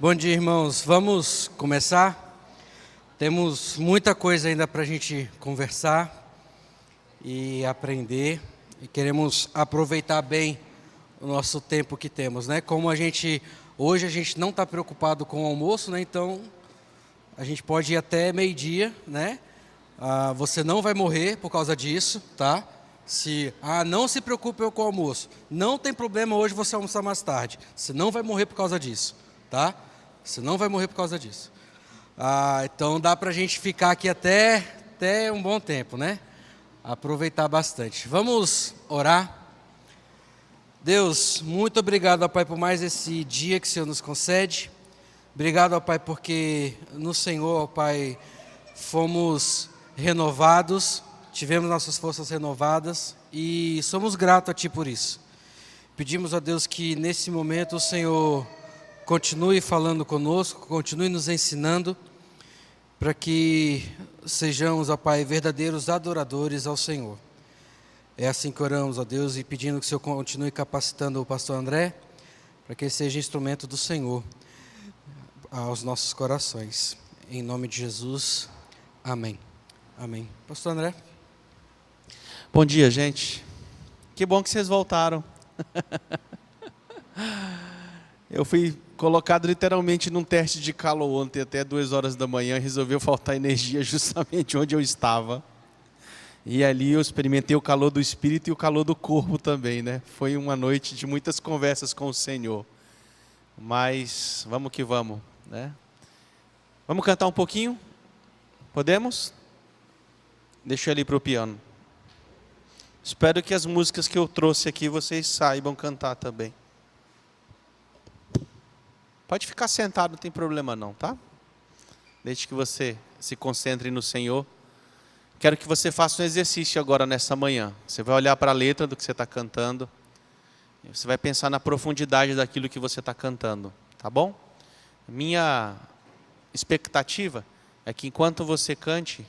Bom dia, irmãos. Vamos começar? Temos muita coisa ainda para a gente conversar e aprender. E queremos aproveitar bem o nosso tempo que temos, né? Como hoje a gente não está preocupado com o almoço, né? Então a gente pode ir até meio-dia, né? Você não vai morrer por causa disso, tá? Não se preocupe com o almoço. Não tem problema hoje você almoçar mais tarde. Você não vai morrer por causa disso, tá? Você não vai morrer por causa disso. Então dá para a gente ficar aqui até um bom tempo, né? Aproveitar bastante. Vamos orar. Deus, muito obrigado, ó Pai, por mais esse dia que o Senhor nos concede. Obrigado, ó Pai, porque no Senhor, ó Pai, fomos renovados, tivemos nossas forças renovadas e somos gratos a Ti por isso. Pedimos a Deus que nesse momento o Senhor continue falando conosco, continue nos ensinando, para que sejamos, ó Pai, verdadeiros adoradores ao Senhor. É assim que oramos, ó Deus, e pedindo que o Senhor continue capacitando o pastor André, para que ele seja instrumento do Senhor aos nossos corações. Em nome de Jesus, amém. Amém. Pastor André. Bom dia, gente. Que bom que vocês voltaram. Eu fui colocado literalmente num teste de calor ontem até 2 horas da manhã, resolveu faltar energia justamente onde eu estava. E ali eu experimentei o calor do espírito e o calor do corpo também, né? Foi uma noite de muitas conversas com o Senhor. Mas vamos que vamos, né? Vamos cantar um pouquinho? Podemos? Deixa eu ir para o piano. Espero que as músicas que eu trouxe aqui vocês saibam cantar também. Pode ficar sentado, não tem problema não, tá? Desde que você se concentre no Senhor. Quero que você faça um exercício agora nessa manhã. Você vai olhar para a letra do que você está cantando. Você vai pensar na profundidade daquilo que você está cantando, tá bom? Minha expectativa é que enquanto você cante,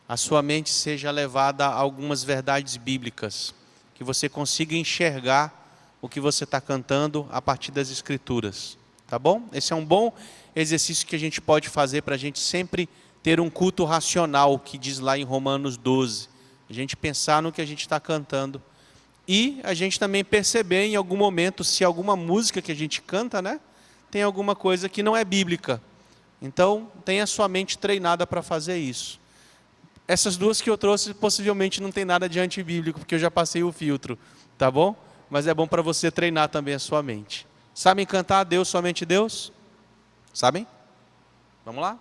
a sua mente seja levada a algumas verdades bíblicas. Que você consiga enxergar o que você está cantando a partir das Escrituras. Tá bom? Esse é um bom exercício que a gente pode fazer para a gente sempre ter um culto racional, que diz lá em Romanos 12. A gente pensar no que a gente está cantando. E a gente também perceber em algum momento se alguma música que a gente canta, né, tem alguma coisa que não é bíblica. Então, tenha a sua mente treinada para fazer isso. Essas duas que eu trouxe possivelmente não tem nada de antibíblico, porque eu já passei o filtro, tá bom? Mas é bom para você treinar também a sua mente. Sabem cantar Deus, somente Deus? Sabem? Vamos lá?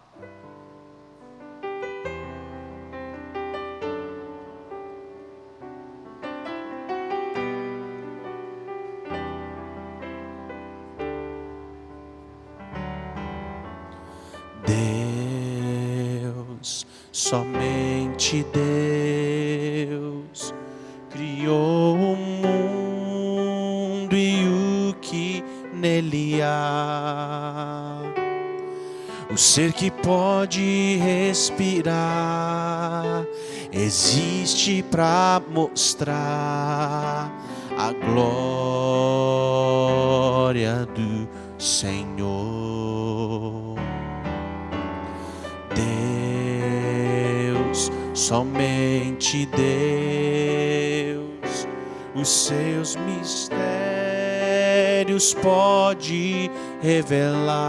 Deus, somente Deus, criou o mundo e o que nele há. O ser que pode respirar existe para mostrar a glória do Senhor. Deus, somente Deus, os seus mistérios pode revelar,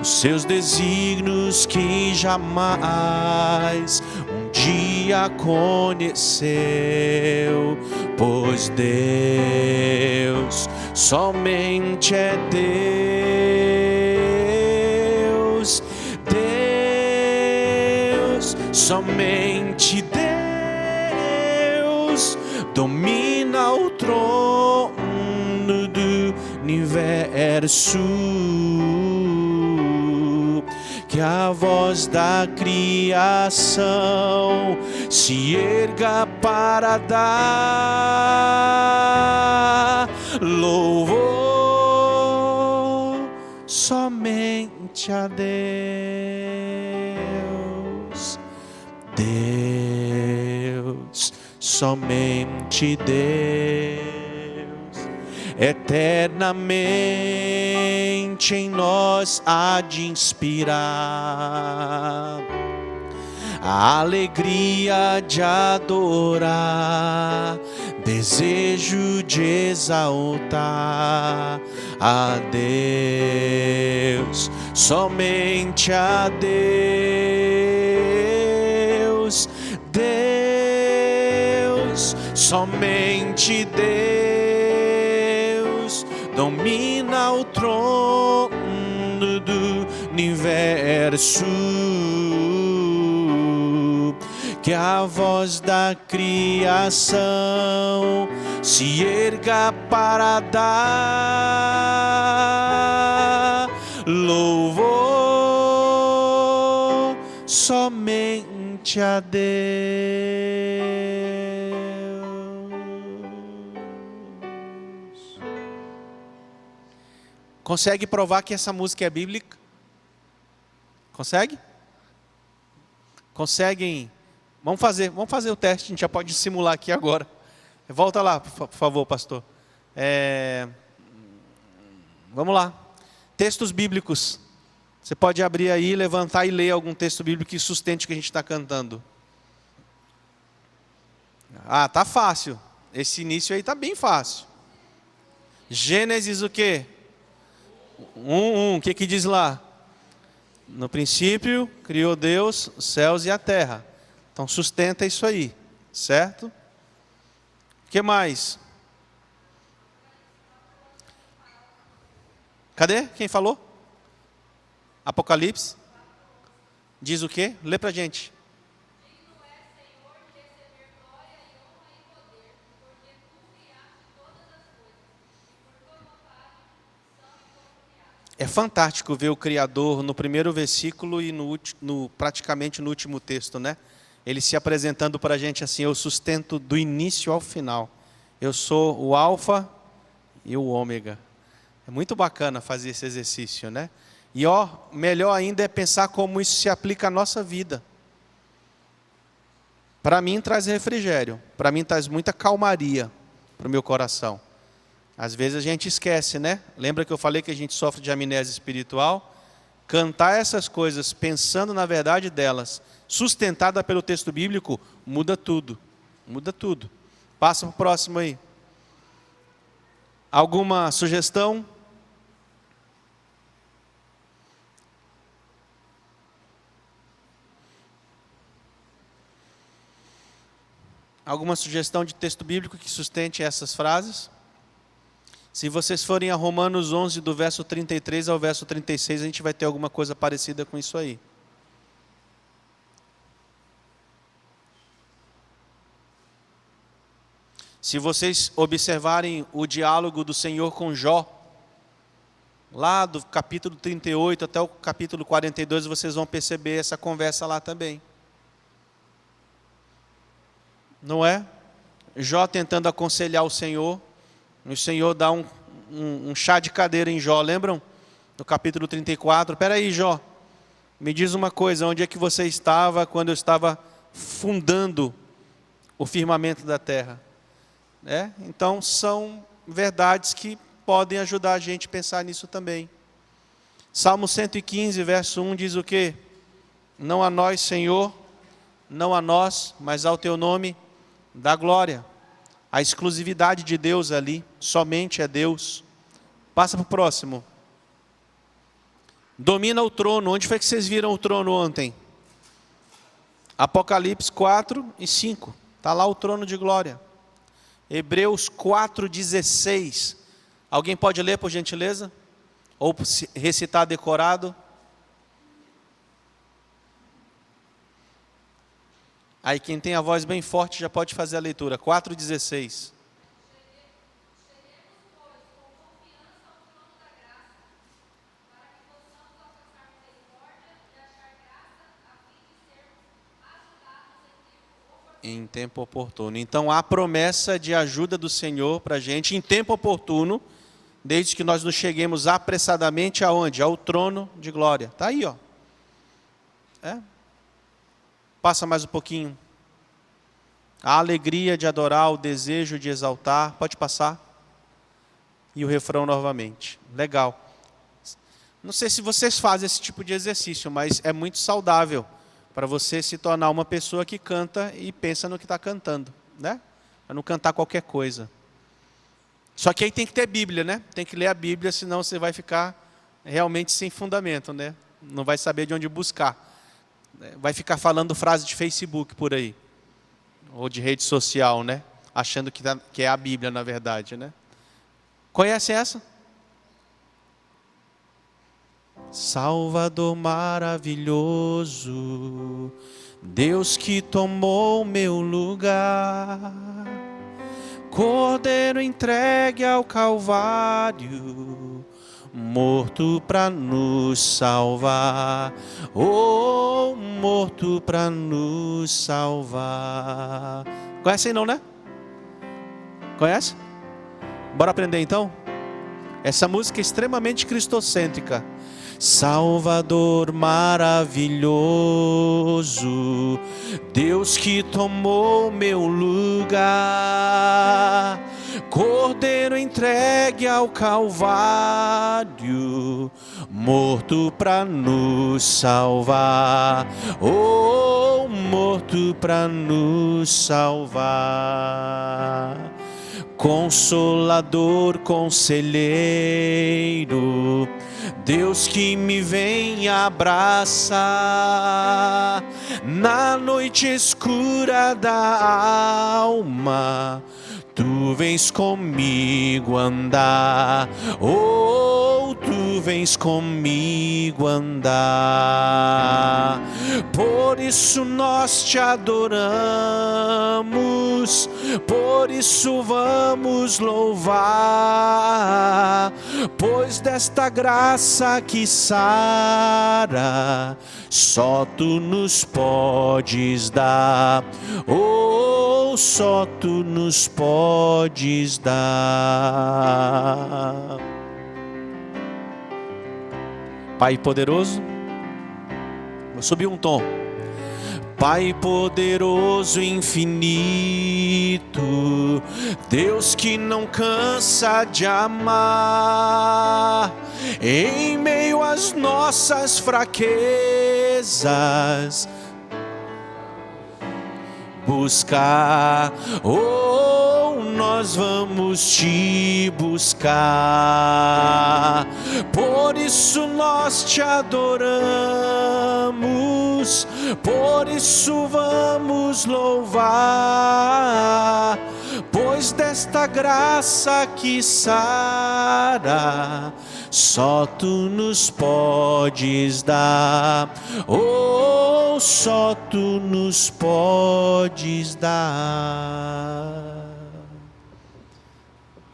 os seus desígnios que jamais um dia conheceu, pois Deus somente é Deus, Deus, somente Deus domina o trono do universo. Que a voz da criação se erga para dar louvor somente a Deus. Deus, somente Deus eternamente em nós há de inspirar a alegria de adorar, desejo de exaltar a Deus, somente a Deus, Deus, somente Deus domina o trono do universo. Que a voz da criação se erga para dar louvor somente a Deus. Consegue provar que essa música é bíblica? Consegue? Conseguem? Vamos fazer o teste, a gente já pode simular aqui agora. Volta lá, por favor, pastor. Vamos lá. Textos bíblicos. Você pode abrir aí, levantar e ler algum texto bíblico que sustente o que a gente está cantando. Ah, tá fácil. Esse início aí tá bem fácil. Gênesis o quê? 1:1. O que diz lá? No princípio, criou Deus os céus e a terra. Então sustenta isso aí, certo? O que mais? Cadê? Quem falou? Apocalipse. Diz o quê? Lê pra gente. É fantástico ver o Criador no primeiro versículo e praticamente no último texto, né? Ele se apresentando para a gente assim: eu sustento do início ao final. Eu sou o alfa e o ômega. É muito bacana fazer esse exercício, né? E melhor ainda é pensar como isso se aplica à nossa vida. Para mim traz refrigério, para mim traz muita calmaria para o meu coração. Às vezes a gente esquece, né? Lembra que eu falei que a gente sofre de amnésia espiritual? Cantar essas coisas, pensando na verdade delas, sustentada pelo texto bíblico, muda tudo. Muda tudo. Passa para o próximo aí. Alguma sugestão? Alguma sugestão de texto bíblico que sustente essas frases? Se vocês forem a Romanos 11, do verso 33 ao verso 36, a gente vai ter alguma coisa parecida com isso aí. Se vocês observarem o diálogo do Senhor com Jó, lá do capítulo 38 até o capítulo 42, vocês vão perceber essa conversa lá também. Não é? Jó tentando aconselhar o Senhor dá um chá de cadeira em Jó, lembram? No capítulo 34, espera aí, Jó, me diz uma coisa, onde é que você estava quando eu estava fundando o firmamento da terra? Então, são verdades que podem ajudar a gente a pensar nisso também. Salmo 115, verso 1 diz o quê? Não a nós, Senhor, não a nós, mas ao teu nome dá glória. A exclusividade de Deus ali, somente é Deus. Passa para o próximo. Domina o trono. Onde foi que vocês viram o trono ontem? Apocalipse 4 e 5. Está lá o trono de glória. Hebreus 4:16. Alguém pode ler, por gentileza? Ou recitar decorado? Aí quem tem a voz bem forte já pode fazer a leitura. 4:16. Em tempo oportuno. Então há promessa de ajuda do Senhor para a gente em tempo oportuno, desde que nós nos cheguemos apressadamente aonde? Ao trono de glória. Está aí, ó. Passa mais um pouquinho. A alegria de adorar, o desejo de exaltar. Pode passar. e o refrão novamente. Legal. Não sei se vocês fazem esse tipo de exercício, mas é muito saudável para você se tornar uma pessoa que canta e pensa no que está cantando, né? Para não cantar qualquer coisa. Só que aí tem que ter Bíblia, né? Tem que ler a Bíblia, senão você vai ficar realmente sem fundamento, né? Não vai saber de onde buscar. Vai ficar falando frase de Facebook por aí, ou de rede social, né? Achando que é a Bíblia, na verdade, né? Conhece essa? Salvador maravilhoso, Deus que tomou meu lugar, Cordeiro entregue ao Calvário, morto para nos salvar, oh, morto para nos salvar. Conhecem não, né? Conhece? Bora aprender então? Essa música é extremamente cristocêntrica. Salvador maravilhoso, Deus que tomou meu lugar, Cordeiro entregue ao Calvário, morto para nos salvar, oh, morto para nos salvar. Consolador, conselheiro, Deus que me vem abraçar na noite escura da alma. Tu vens comigo andar, oh, tu vens comigo andar. Por isso nós te adoramos, por isso vamos louvar, pois desta graça que sara, só tu nos podes dar, oh, só tu nos podes dar. Pai poderoso, vou subir um tom. Pai poderoso infinito, Deus que não cansa de amar, em meio às nossas fraquezas, buscar, oh, nós vamos te buscar. Por isso nós te adoramos, por isso vamos louvar, pois desta graça que sara, só tu nos podes dar, oh, só tu nos podes dar.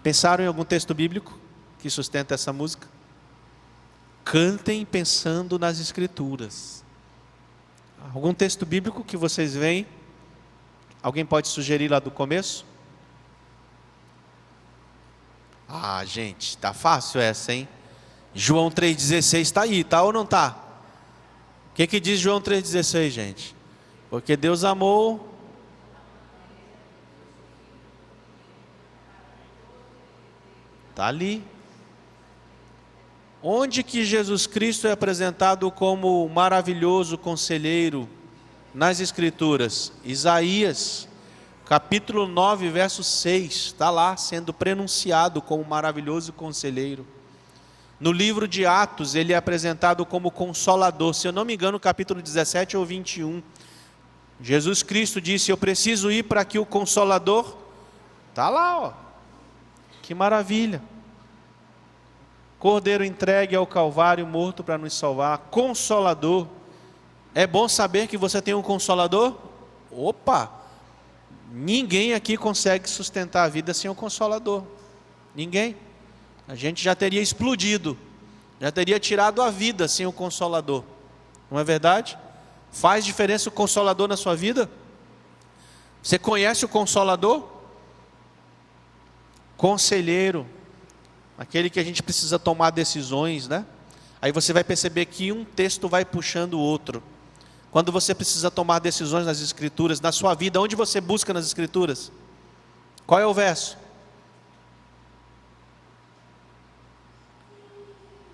Pensaram em algum texto bíblico que sustenta essa música? Cantem pensando nas Escrituras. Algum texto bíblico que vocês veem? Alguém pode sugerir lá do começo? Ah, gente, tá fácil essa, hein? João 3,16 está aí, tá ou não tá? O que diz João 3,16, gente? Porque Deus amou... Está ali. Onde que Jesus Cristo é apresentado como maravilhoso conselheiro nas Escrituras? Isaías, capítulo 9, verso 6. Está lá sendo prenunciado como maravilhoso conselheiro. No livro de Atos, ele é apresentado como consolador. Se eu não me engano, capítulo 17 ou 21. Jesus Cristo disse, eu preciso ir para que o consolador... Está lá, ó. Que maravilha. Cordeiro entregue ao Calvário, morto para nos salvar. Consolador. É bom saber que você tem um consolador? Opa! Ninguém aqui consegue sustentar a vida sem um consolador. Ninguém. A gente já teria explodido. Já teria tirado a vida sem o consolador. Não é verdade? Faz diferença o consolador na sua vida? Você conhece o consolador? Conselheiro, aquele que a gente precisa tomar decisões, né? Aí você vai perceber que um texto vai puxando o outro. Quando você precisa tomar decisões nas Escrituras, na sua vida, onde você busca nas Escrituras? Qual é o verso?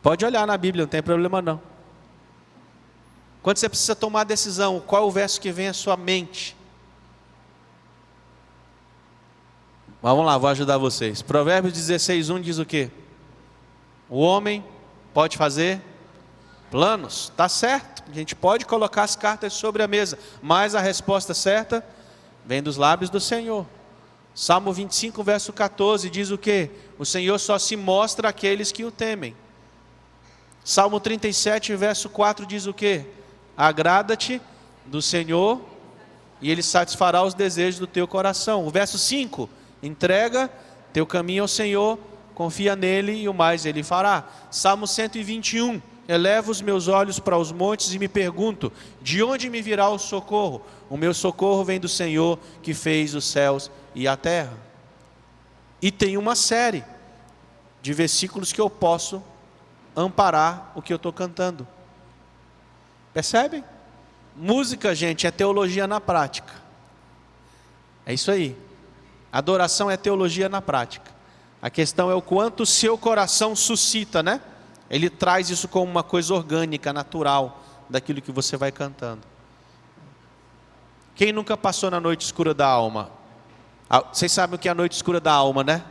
Pode olhar na Bíblia, não tem problema não. Quando você precisa tomar a decisão, qual é o verso que vem à sua mente? Vamos lá, vou ajudar vocês. Provérbios 16:1 diz o quê? O homem pode fazer planos, está certo. A gente pode colocar as cartas sobre a mesa, mas a resposta certa vem dos lábios do Senhor. Salmo 25, verso 14 diz o quê? O Senhor só se mostra àqueles que o temem. Salmo 37, verso 4 diz o quê? Agrada-te do Senhor e Ele satisfará os desejos do teu coração. O verso 5, entrega teu caminho ao Senhor, confia nele e o mais Ele fará. Salmo 121, elevo os meus olhos para os montes e me pergunto, de onde me virá o socorro? O meu socorro vem do Senhor que fez os céus e a terra. E tem uma série de versículos que eu posso amparar o que eu estou cantando. Percebem? Música, gente, é teologia na prática. É isso aí. Adoração é teologia na prática. A questão é o quanto o seu coração suscita, né? Ele traz isso como uma coisa orgânica, natural, daquilo que você vai cantando. Quem nunca passou na noite escura da alma? Vocês sabem o que é a noite escura da alma, né?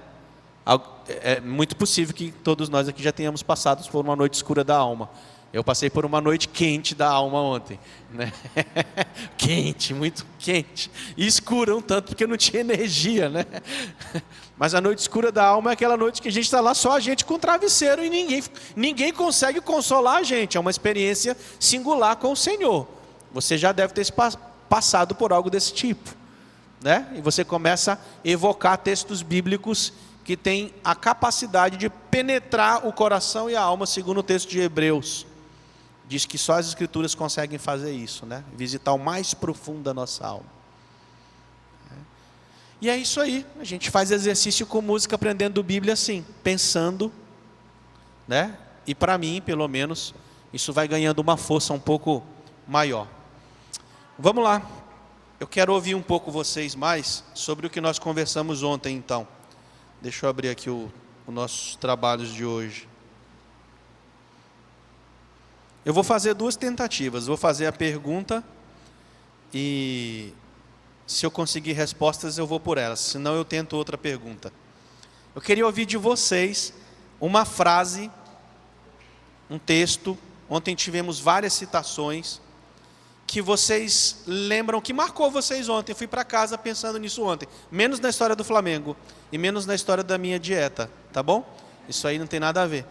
É muito possível que todos nós aqui já tenhamos passado por uma noite escura da alma. Eu passei por uma noite quente da alma ontem, né? Quente, muito quente. E escura um tanto, porque não tinha energia, né? Mas a noite escura da alma é aquela noite que a gente está lá, só a gente com o travesseiro e ninguém consegue consolar a gente. É uma experiência singular com o Senhor. Você já deve ter passado por algo desse tipo, né? E você começa a evocar textos bíblicos que têm a capacidade de penetrar o coração e a alma, segundo o texto de Hebreus. Diz que só as Escrituras conseguem fazer isso, né? Visitar o mais profundo da nossa alma. E é isso aí, a gente faz exercício com música, aprendendo Bíblia assim, pensando, né? E para mim, pelo menos, isso vai ganhando uma força um pouco maior. Vamos lá, eu quero ouvir um pouco vocês mais sobre o que nós conversamos ontem então. Deixa eu abrir aqui os nossos trabalhos de hoje. Eu vou fazer duas tentativas. Vou fazer a pergunta e se eu conseguir respostas eu vou por elas. Senão eu tento outra pergunta. Eu queria ouvir de vocês uma frase, um texto. Ontem tivemos várias citações que vocês lembram, que marcou vocês ontem. Eu fui para casa pensando nisso ontem. Menos na história do Flamengo e menos na história da minha dieta, tá bom? Isso aí não tem nada a ver.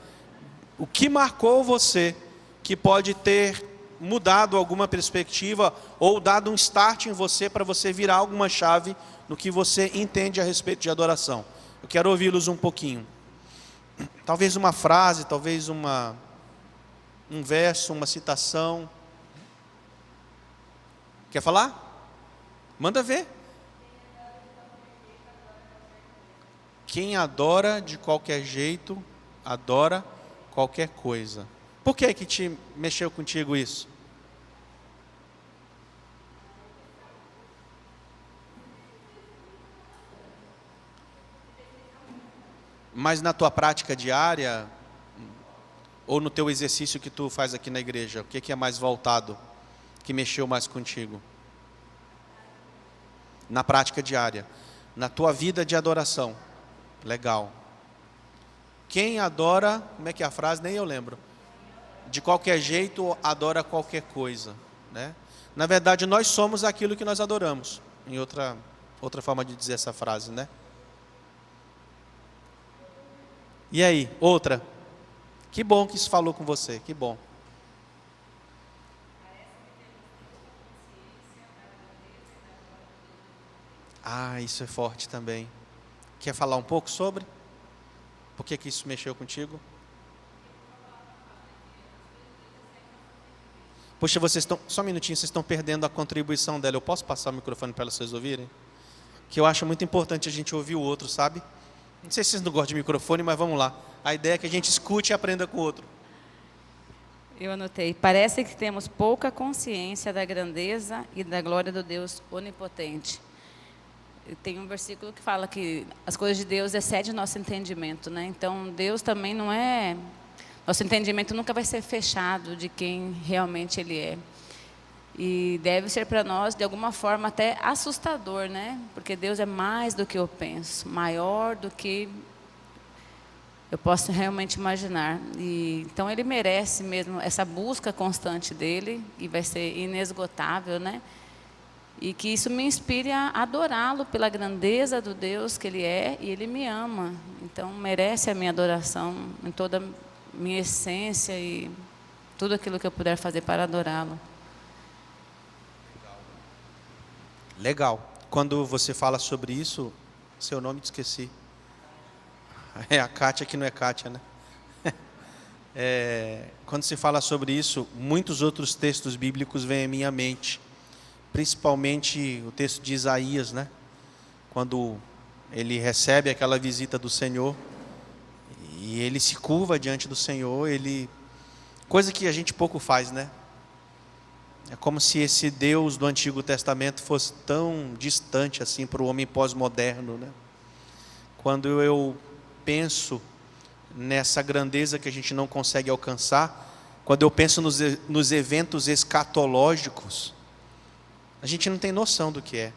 O que marcou você, que pode ter mudado alguma perspectiva ou dado um start em você para você virar alguma chave no que você entende a respeito de adoração. Eu quero ouvi-los um pouquinho. Talvez uma frase, talvez um verso, uma citação. Quer falar? Manda ver. Quem adora de qualquer jeito, adora qualquer coisa. Por que te mexeu contigo isso? Mas na tua prática diária, ou no teu exercício que tu faz aqui na igreja, o que é mais voltado, que mexeu mais contigo? Na prática diária, na tua vida de adoração. Legal. Quem adora, como é que é a frase? Nem eu lembro. De qualquer jeito, adora qualquer coisa, né? Na verdade, nós somos aquilo que nós adoramos. Em outra forma de dizer essa frase, né? E aí, outra? Que bom que isso falou com você, que bom. Ah, isso é forte também. Quer falar um pouco sobre? Por que isso mexeu contigo? Poxa, vocês estão, só um minutinho, vocês estão perdendo a contribuição dela. Eu posso passar o microfone para vocês ouvirem? Que eu acho muito importante a gente ouvir o outro, sabe? Não sei se vocês não gostam de microfone, mas vamos lá. A ideia é que a gente escute e aprenda com o outro. Eu anotei. Parece que temos pouca consciência da grandeza e da glória do Deus onipotente. Tem um versículo que fala que as coisas de Deus excedem nosso entendimento, né? Então, Deus também não Nosso entendimento nunca vai ser fechado de quem realmente Ele é. E deve ser para nós, de alguma forma, até assustador, né? Porque Deus é mais do que eu penso, maior do que eu posso realmente imaginar. Então, Ele merece mesmo essa busca constante dEle, e vai ser inesgotável, né? E que isso me inspire a adorá-lo pela grandeza do Deus que Ele é, e Ele me ama. Então, merece a minha adoração em toda a minha essência e tudo aquilo que eu puder fazer para adorá-lo. Legal. Quando você fala sobre isso, seu nome te esqueci. É a Kátia que não é Kátia, né? Quando se fala sobre isso, muitos outros textos bíblicos vêm à minha mente. Principalmente o texto de Isaías, né? Quando ele recebe aquela visita do Senhor e ele se curva diante do Senhor, coisa que a gente pouco faz, né? É como se esse Deus do Antigo Testamento fosse tão distante assim para o homem pós-moderno, né? Quando eu penso nessa grandeza que a gente não consegue alcançar, quando eu penso nos eventos escatológicos, a gente não tem noção do que é.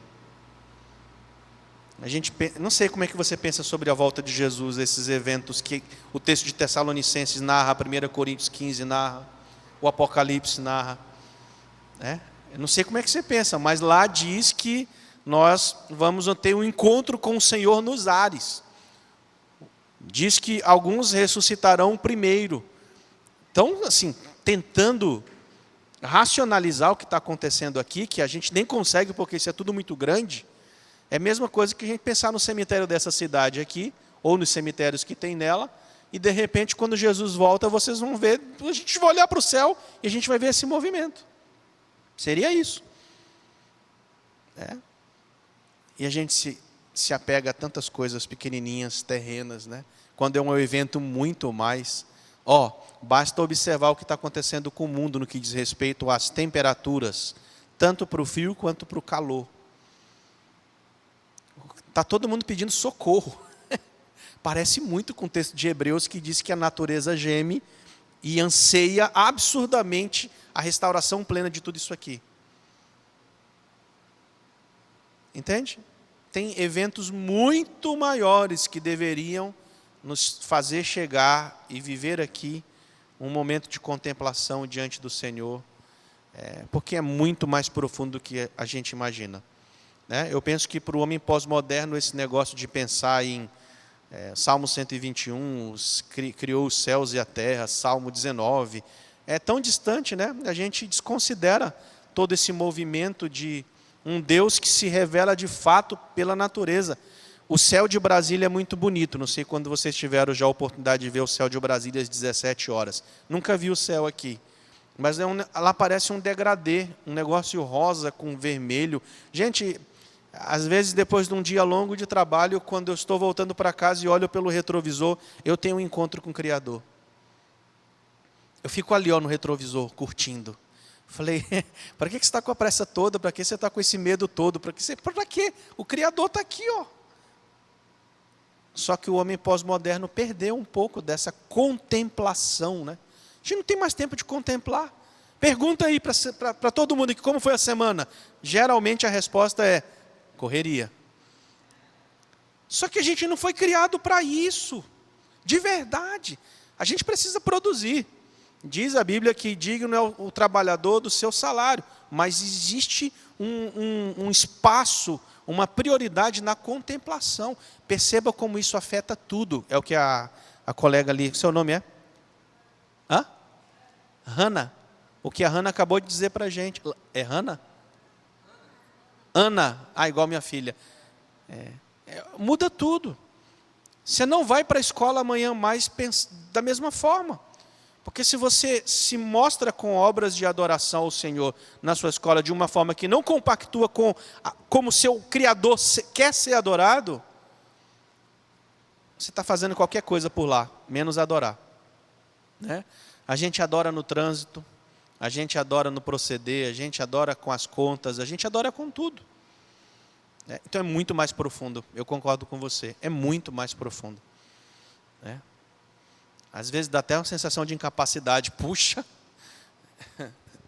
Não sei como é que você pensa sobre a volta de Jesus, esses eventos que o texto de Tessalonicenses narra, 1 Coríntios 15 narra, o Apocalipse narra. Eu não sei como é que você pensa, mas lá diz que nós vamos ter um encontro com o Senhor nos ares. Diz que alguns ressuscitarão primeiro. Então, assim, tentando racionalizar o que está acontecendo aqui, que a gente nem consegue porque isso é tudo muito grande, é a mesma coisa que a gente pensar no cemitério dessa cidade aqui, ou nos cemitérios que tem nela, e de repente quando Jesus volta, vocês vão ver, a gente vai olhar para o céu e a gente vai ver esse movimento. Seria isso. E a gente se apega a tantas coisas pequenininhas, terrenas, né? Quando é um evento muito mais. Basta observar o que está acontecendo com o mundo no que diz respeito às temperaturas, tanto para o frio quanto para o calor. Está todo mundo pedindo socorro. Parece muito com o texto de Hebreus que diz que a natureza geme e anseia absurdamente a restauração plena de tudo isso aqui. Entende? Tem eventos muito maiores que deveriam nos fazer chegar e viver aqui um momento de contemplação diante do Senhor, porque é muito mais profundo do que a gente imagina. Eu penso que para o homem pós-moderno esse negócio de pensar em Salmo 121, criou os céus e a terra, Salmo 19, é tão distante, né? A gente desconsidera todo esse movimento de um Deus que se revela de fato pela natureza. O céu de Brasília é muito bonito, não sei quando vocês tiveram já a oportunidade de ver o céu de Brasília às 17 horas. Nunca vi o céu aqui, mas lá parece um degradê, um negócio rosa com vermelho. Gente, às vezes depois de um dia longo de trabalho, quando eu estou voltando para casa e olho pelo retrovisor, eu tenho um encontro com o Criador. Eu fico ali no retrovisor, curtindo. Falei, para que você está com a pressa toda? Para que você está com esse medo todo? Para quê? O Criador está aqui, Só que o homem pós-moderno perdeu um pouco dessa contemplação, né? A gente não tem mais tempo de contemplar. Pergunta aí para todo mundo aqui, como foi a semana? Geralmente a resposta é correria. Só que a gente não foi criado para isso, de verdade. A gente precisa produzir. Diz a Bíblia que digno é o trabalhador do seu salário, mas existe um espaço, uma prioridade na contemplação. Perceba como isso afeta tudo. É o que a colega ali, seu nome é? Hannah. O que a Hannah acabou de dizer para a gente. É Hannah? Ana. Igual minha filha. Muda tudo. Você não vai para a escola amanhã mais da mesma forma. Porque se você se mostra com obras de adoração ao Senhor na sua escola de uma forma que não compactua com como seu Criador quer ser adorado, você está fazendo qualquer coisa por lá, menos adorar. A gente adora no trânsito, a gente adora no proceder, a gente adora com as contas, a gente adora com tudo. Então é muito mais profundo, eu concordo com você, é muito mais profundo. Às vezes dá até uma sensação de incapacidade. Puxa,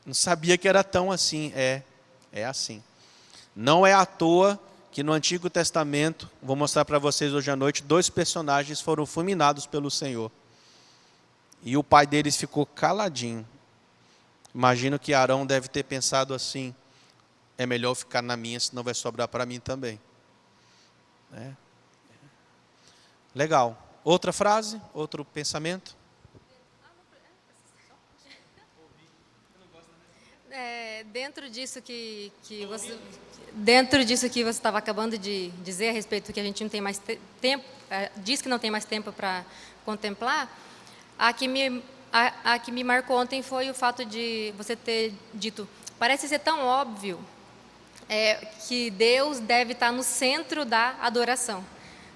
não sabia que era tão assim. É assim. Não é à toa que no Antigo Testamento, vou mostrar para vocês hoje à noite, 2 personagens foram fulminados pelo Senhor. E o pai deles ficou caladinho. Imagino que Arão deve ter pensado assim, é melhor ficar na minha, senão vai sobrar para mim também. Legal. Outra frase, outro pensamento? Dentro disso que você estava acabando de dizer a respeito do que a gente não tem mais tempo, diz que não tem mais tempo para contemplar, a que me marcou ontem foi o fato de você ter dito, parece ser tão óbvio que Deus deve estar no centro da adoração,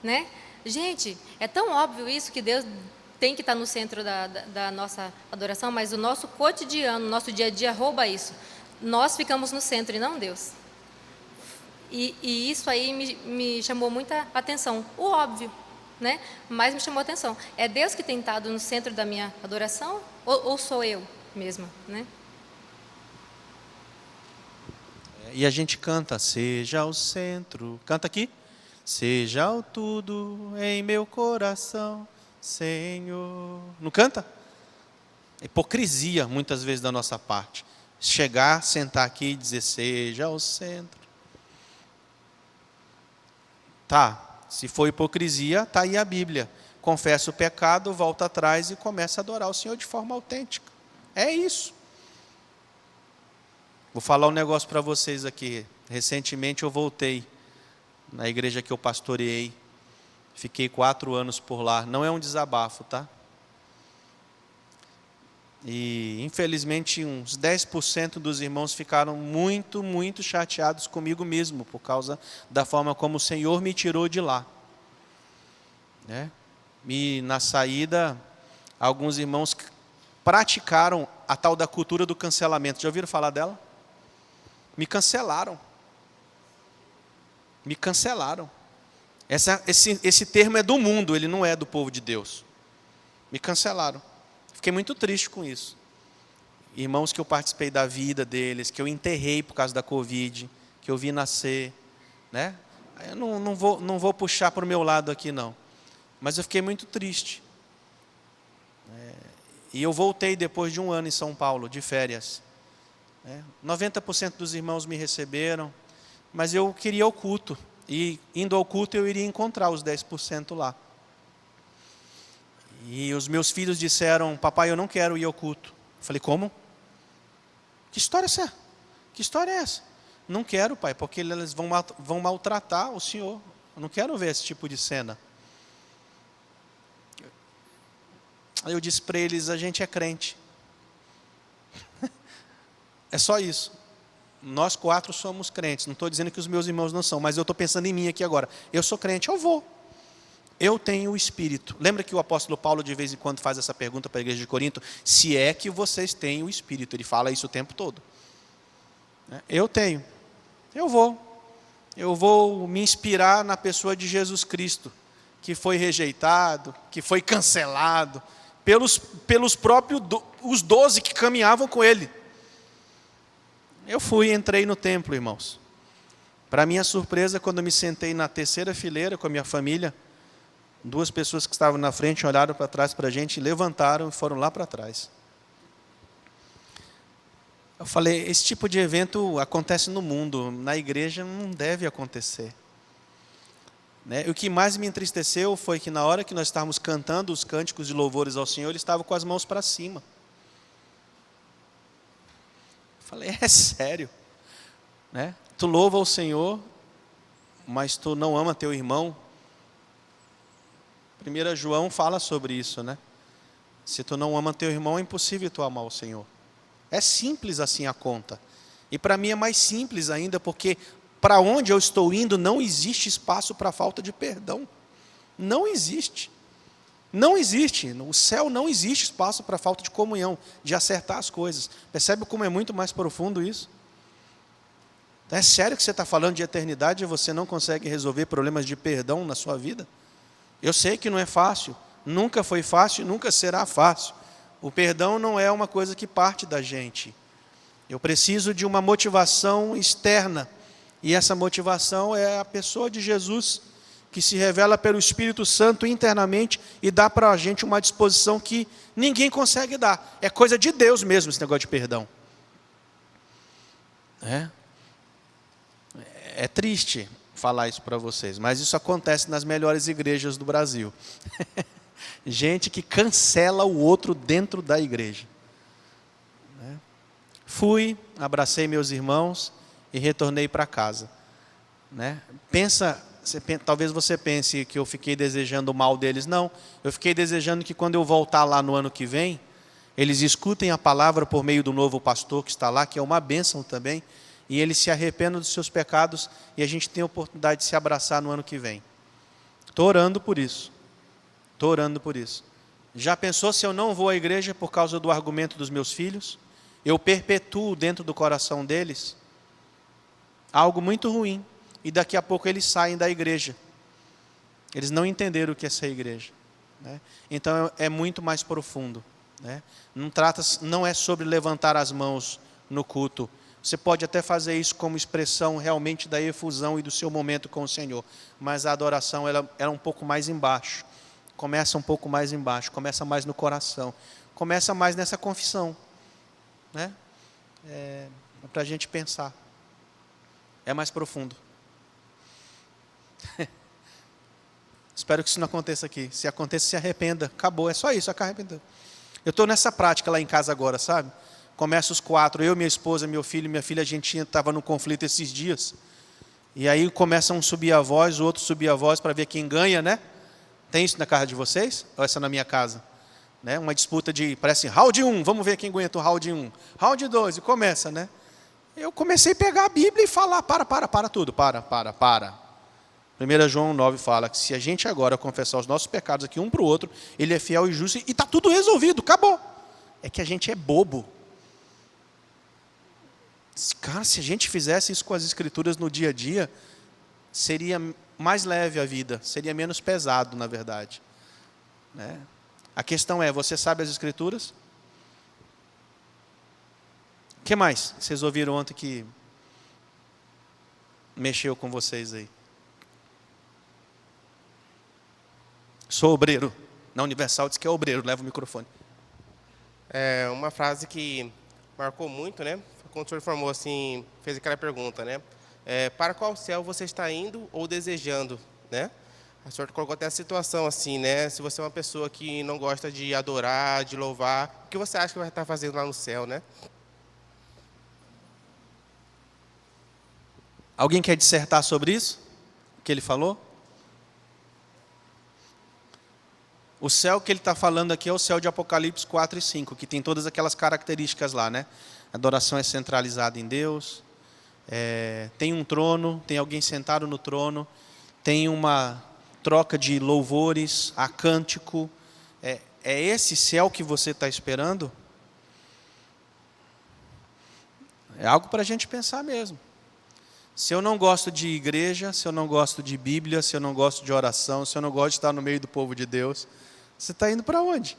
né? Gente, é tão óbvio isso, que Deus tem que estar no centro da nossa adoração, mas o nosso cotidiano, o nosso dia a dia rouba isso. Nós ficamos no centro e não Deus. E isso aí me chamou muita atenção. O óbvio, né? Mas me chamou a atenção. É Deus que tem estado no centro da minha adoração ou sou eu mesma, né? E a gente canta, seja o centro. Canta aqui. Seja o tudo em meu coração, Senhor. Não canta? Hipocrisia, muitas vezes, da nossa parte. Chegar, sentar aqui e dizer, seja o centro. Tá, se for hipocrisia, está aí a Bíblia. Confessa o pecado, volta atrás e começa a adorar o Senhor de forma autêntica. É isso. Vou falar um negócio para vocês aqui. Recentemente eu voltei na igreja que eu pastoreei. Fiquei 4 anos por lá. Não é um desabafo, tá? E, infelizmente, uns 10% dos irmãos ficaram muito, muito chateados comigo mesmo, por causa da forma como o Senhor me tirou de lá. E, na saída, alguns irmãos praticaram a tal da cultura do cancelamento. Já ouviram falar dela? Me cancelaram. Me cancelaram. Esse termo é do mundo, ele não é do povo de Deus. Me cancelaram. Fiquei muito triste com isso. Irmãos que eu participei da vida deles, que eu enterrei por causa da Covid, que eu vi nascer, né? Eu não vou puxar para o meu lado aqui, não. Mas eu fiquei muito triste. E eu voltei depois de 1 ano em São Paulo, de férias. 90% dos irmãos me receberam, mas eu queria o culto. E indo ao culto eu iria encontrar os 10% lá. E os meus filhos disseram, papai, eu não quero ir ao culto. Eu falei, como? Que história é essa? Que história é essa? Não quero, pai, porque eles vão maltratar o Senhor. Eu não quero ver esse tipo de cena. Aí eu disse para eles, a gente é crente. É só isso. Nós 4 somos crentes. Não estou dizendo que os meus irmãos não são, mas eu estou pensando em mim aqui agora. Eu sou crente, eu vou. Eu tenho o Espírito. Lembra que o apóstolo Paulo de vez em quando faz essa pergunta para a igreja de Corinto? Se é que vocês têm o Espírito. Ele fala isso o tempo todo. Eu tenho. Eu vou. Eu vou me inspirar na pessoa de Jesus Cristo, que foi rejeitado, que foi cancelado, pelos próprios os 12 que caminhavam com ele. Eu entrei no templo, irmãos. Para minha surpresa, quando eu me sentei na 3ª fileira com a minha família, 2 pessoas que estavam na frente olharam para trás para a gente, levantaram e foram lá para trás. Eu falei, esse tipo de evento acontece no mundo, na igreja não deve acontecer. O que mais me entristeceu foi que na hora que nós estávamos cantando os cânticos de louvores ao Senhor, ele estava com as mãos para cima. Eu falei, é sério? Tu louva o Senhor, mas tu não ama teu irmão? 1 João fala sobre isso, né? Se tu não ama teu irmão, é impossível tu amar o Senhor. É simples assim a conta. E para mim é mais simples ainda, porque para onde eu estou indo não existe espaço para falta de perdão. Não existe. Não existe. No céu não existe espaço para falta de comunhão, de acertar as coisas. Percebe como é muito mais profundo isso? É sério que você está falando de eternidade e você não consegue resolver problemas de perdão na sua vida? Eu sei que não é fácil, Nunca foi fácil e nunca será fácil. O perdão não é uma coisa que parte da gente. Eu preciso de uma motivação externa. E essa motivação é a pessoa de Jesus, que se revela pelo Espírito Santo internamente e dá para a gente uma disposição que ninguém consegue dar. É coisa de Deus mesmo esse negócio de perdão. É triste falar isso para vocês, mas isso acontece nas melhores igrejas do Brasil. Gente que cancela o outro dentro da igreja. Fui, abracei meus irmãos e retornei para casa. Talvez você pense que eu fiquei desejando o mal deles. Não, eu fiquei desejando que quando eu voltar lá no ano que vem, eles escutem a palavra por meio do novo pastor que está lá, que é uma bênção também, e eles se arrependam dos seus pecados e a gente tem a oportunidade de se abraçar no ano que vem. Estou orando por isso. Estou orando por isso. Já pensou se eu não vou à igreja por causa do argumento dos meus filhos? Eu perpetuo dentro do coração deles algo muito ruim. E daqui a pouco eles saem da igreja. Eles não entenderam o que é ser igreja. Então é muito mais profundo. Não é sobre levantar as mãos no culto. Você pode até fazer isso como expressão realmente da efusão e do seu momento com o Senhor. Mas a adoração ela é um pouco mais embaixo. Começa um pouco mais embaixo. Começa mais no coração. Começa mais nessa confissão. É para a gente pensar. É mais profundo. Espero que isso não aconteça aqui. Se aconteça, se arrependa. Acabou, é só isso, arrependeu. Eu estou nessa prática lá em casa agora, sabe? Começa os 4, eu, minha esposa, meu filho e minha filha, a gente estava no conflito esses dias. E aí começam a subir a voz, o outro subir a voz para ver quem ganha, né? Tem isso na casa de vocês? Ou essa na minha casa? Uma disputa parece round 1, vamos ver quem aguenta o round 1. Round 2, e começa, né? Eu comecei a pegar a Bíblia e falar, para tudo, para. 1 João 9 fala que se a gente agora confessar os nossos pecados aqui um para o outro, ele é fiel e justo e está tudo resolvido, acabou. É que a gente é bobo. Cara, se a gente fizesse isso com as escrituras no dia a dia, seria mais leve a vida, seria menos pesado, na verdade. A questão é, você sabe as escrituras? O que mais vocês ouviram ontem que mexeu com vocês aí? Sou obreiro. Na Universal diz que é obreiro, leva o microfone. É uma frase que marcou muito, né? Quando o senhor formou assim, fez aquela pergunta, né? Para qual céu você está indo ou desejando, né? O senhor colocou até a situação assim, né? Se você é uma pessoa que não gosta de adorar, de louvar, o que você acha que vai estar fazendo lá no céu, né? Alguém quer dissertar sobre isso? O que ele falou? O céu que ele está falando aqui é o céu de Apocalipse 4 e 5, que tem todas aquelas características lá, né? A adoração é centralizada em Deus, tem um trono, tem alguém sentado no trono, tem uma troca de louvores, há cântico. É esse céu que você está esperando? É algo para a gente pensar mesmo. Se eu não gosto de igreja, se eu não gosto de Bíblia, se eu não gosto de oração, se eu não gosto de estar no meio do povo de Deus, você está indo para onde?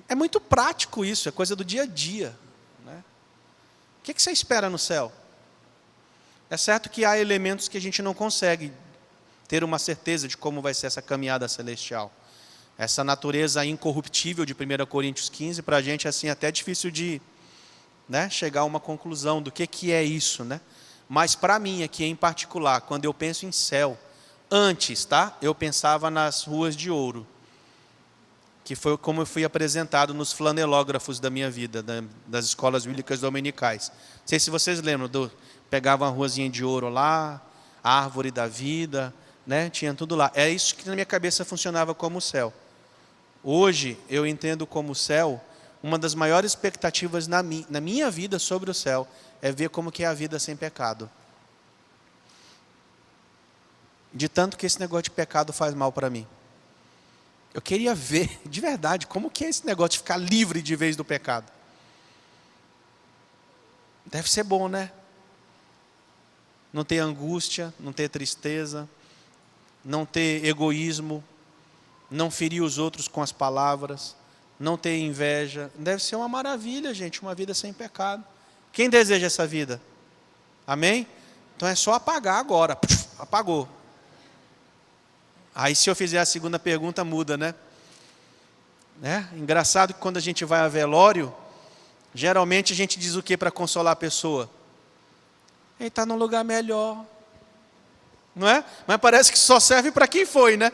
É muito prático isso, é coisa do dia a dia. O que você espera no céu? É certo que há elementos que a gente não consegue ter uma certeza de como vai ser essa caminhada celestial. Essa natureza incorruptível de 1 Coríntios 15, para a gente é assim, até difícil de chegar a uma conclusão do que é isso. Mas para mim aqui em particular, quando eu penso em céu, antes, eu pensava nas ruas de ouro, que foi como eu fui apresentado nos flanelógrafos da minha vida, das escolas bíblicas dominicais. Não sei se vocês lembram, pegava uma ruazinha de ouro lá, a árvore da vida, tinha tudo lá. É isso que na minha cabeça funcionava como o céu. Hoje eu entendo como o céu, uma das maiores expectativas na minha vida sobre o céu é ver como que é a vida sem pecado. De tanto que esse negócio de pecado faz mal para mim. Eu queria ver, de verdade, como que é esse negócio de ficar livre de vez do pecado. Deve ser bom, né? Não ter angústia, não ter tristeza, não ter egoísmo, não ferir os outros com as palavras, não ter inveja. Deve ser uma maravilha, gente, uma vida sem pecado. Quem deseja essa vida? Amém? Então é só apagar agora. Apagou. Aí se eu fizer a segunda pergunta, muda, né? Engraçado que quando a gente vai a velório, geralmente a gente diz o que para consolar a pessoa? Ele está num lugar melhor. Não é? Mas parece que só serve para quem foi, né?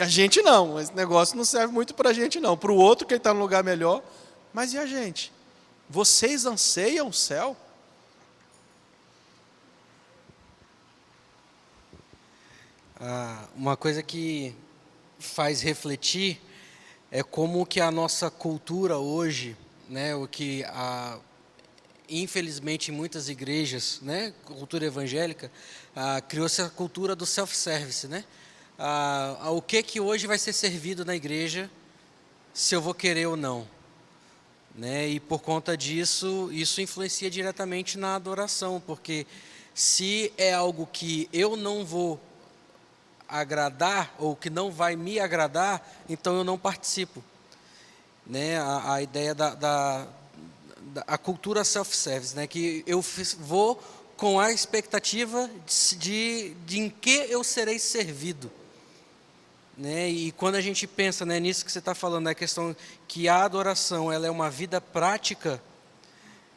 A gente não, esse negócio não serve muito para a gente não. Para o outro que ele está num lugar melhor. Mas e a gente? Vocês anseiam o céu? Uma coisa que faz refletir é como que a nossa cultura hoje, né, o que infelizmente em muitas igrejas, né, cultura evangélica, criou-se a cultura do self-service, né? O que hoje vai ser servido na igreja, se eu vou querer ou não, né? E por conta disso, isso influencia diretamente na adoração, porque se é algo que eu não vou agradar ou que não vai me agradar, então eu não participo, né? A ideia da cultura self-service, né? Que eu vou com a expectativa de em que eu serei servido, né? E quando a gente pensa, né, nisso que você está falando, a questão que a adoração ela é uma vida prática,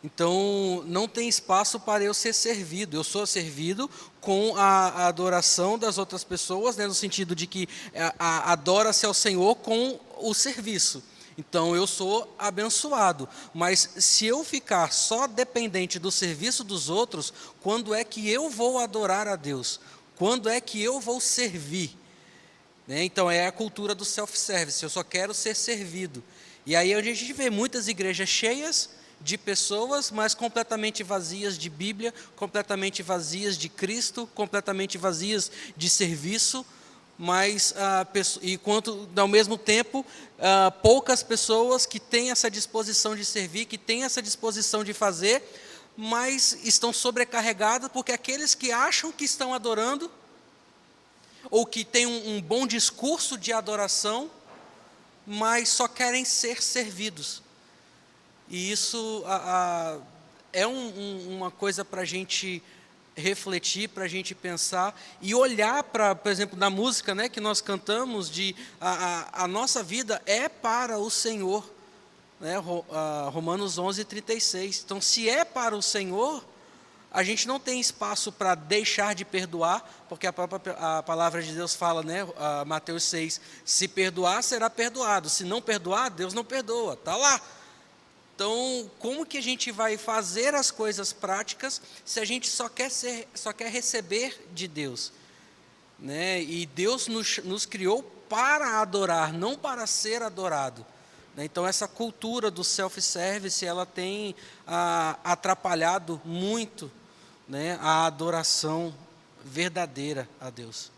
então não tem espaço para eu ser servido. Eu sou servido com a adoração das outras pessoas, né, no sentido de que adora-se ao Senhor com o serviço. Então eu sou abençoado, mas se eu ficar só dependente do serviço dos outros, quando é que eu vou adorar a Deus? Quando é que eu vou servir? Né? Então é a cultura do self-service, eu só quero ser servido. E aí a gente vê muitas igrejas cheias de pessoas, mas completamente vazias de Bíblia, completamente vazias de Cristo, completamente vazias de serviço, mas enquanto ao mesmo tempo poucas pessoas que têm essa disposição de servir, que têm essa disposição de fazer, mas estão sobrecarregadas porque aqueles que acham que estão adorando ou que têm um bom discurso de adoração, mas só querem ser servidos. E isso é uma coisa para a gente refletir, para a gente pensar e olhar para, por exemplo, na música, né, que nós cantamos, a nossa vida é para o Senhor, né, Romanos 11:36. Então, se é para o Senhor, a gente não tem espaço para deixar de perdoar, porque a palavra de Deus fala, né, Mateus 6, se perdoar, será perdoado, se não perdoar, Deus não perdoa, está lá. Então, como que a gente vai fazer as coisas práticas se a gente só quer receber de Deus? Né? E Deus nos criou para adorar, não para ser adorado. Então, essa cultura do self-service, ela tem atrapalhado muito, né, a adoração verdadeira a Deus.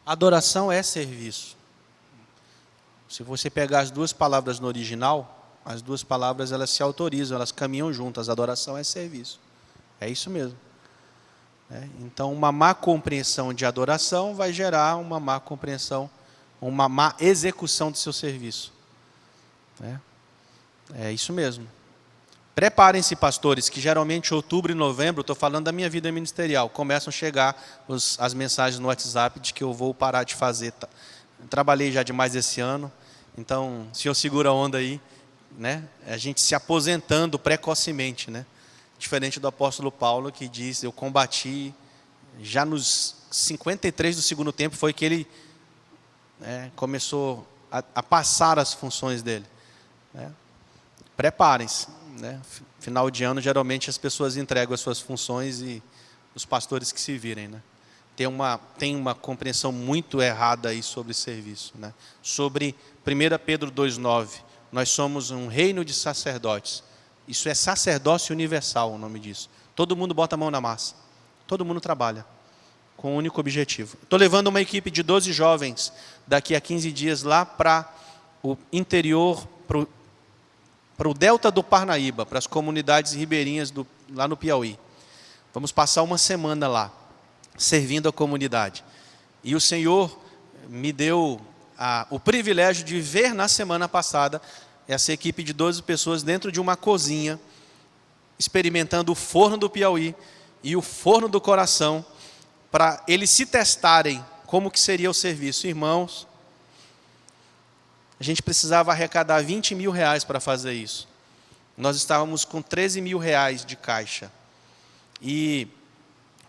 Adoração é serviço. Se você pegar as duas palavras no original, as duas palavras elas se autorizam, elas caminham juntas. Adoração é serviço. É isso mesmo. Então, uma má compreensão de adoração vai gerar uma má compreensão, uma má execução do seu serviço. É isso mesmo. Preparem-se, pastores, que geralmente outubro e novembro, estou falando da minha vida ministerial, começam a chegar as mensagens no WhatsApp de que eu vou parar de fazer. Trabalhei já demais esse ano, então o senhor segura a onda aí, né? A gente se aposentando precocemente, né? Diferente do apóstolo Paulo, que diz, eu combati, já nos 53 do segundo tempo, foi que ele começou a passar as funções dele. Preparem-se, né? Final de ano, geralmente as pessoas entregam as suas funções e os pastores que se virem, né? Tem uma compreensão muito errada aí sobre serviço, né? Sobre 1 Pedro 2,9, nós somos um reino de sacerdotes. Isso é sacerdócio universal, o nome disso. Todo mundo bota a mão na massa. Todo mundo trabalha com um único objetivo. Estou levando uma equipe de 12 jovens daqui a 15 dias lá para o interior, para o delta do Parnaíba, para as comunidades ribeirinhas lá no Piauí. Vamos passar uma semana lá. servindo a comunidade. E o Senhor me deu o privilégio de ver na semana passada essa equipe de 12 pessoas dentro de uma cozinha, experimentando o forno do Piauí e o forno do coração, para eles se testarem como que seria o serviço. Irmãos, a gente precisava arrecadar 20 mil reais para fazer isso. Nós estávamos com 13 mil reais de caixa. E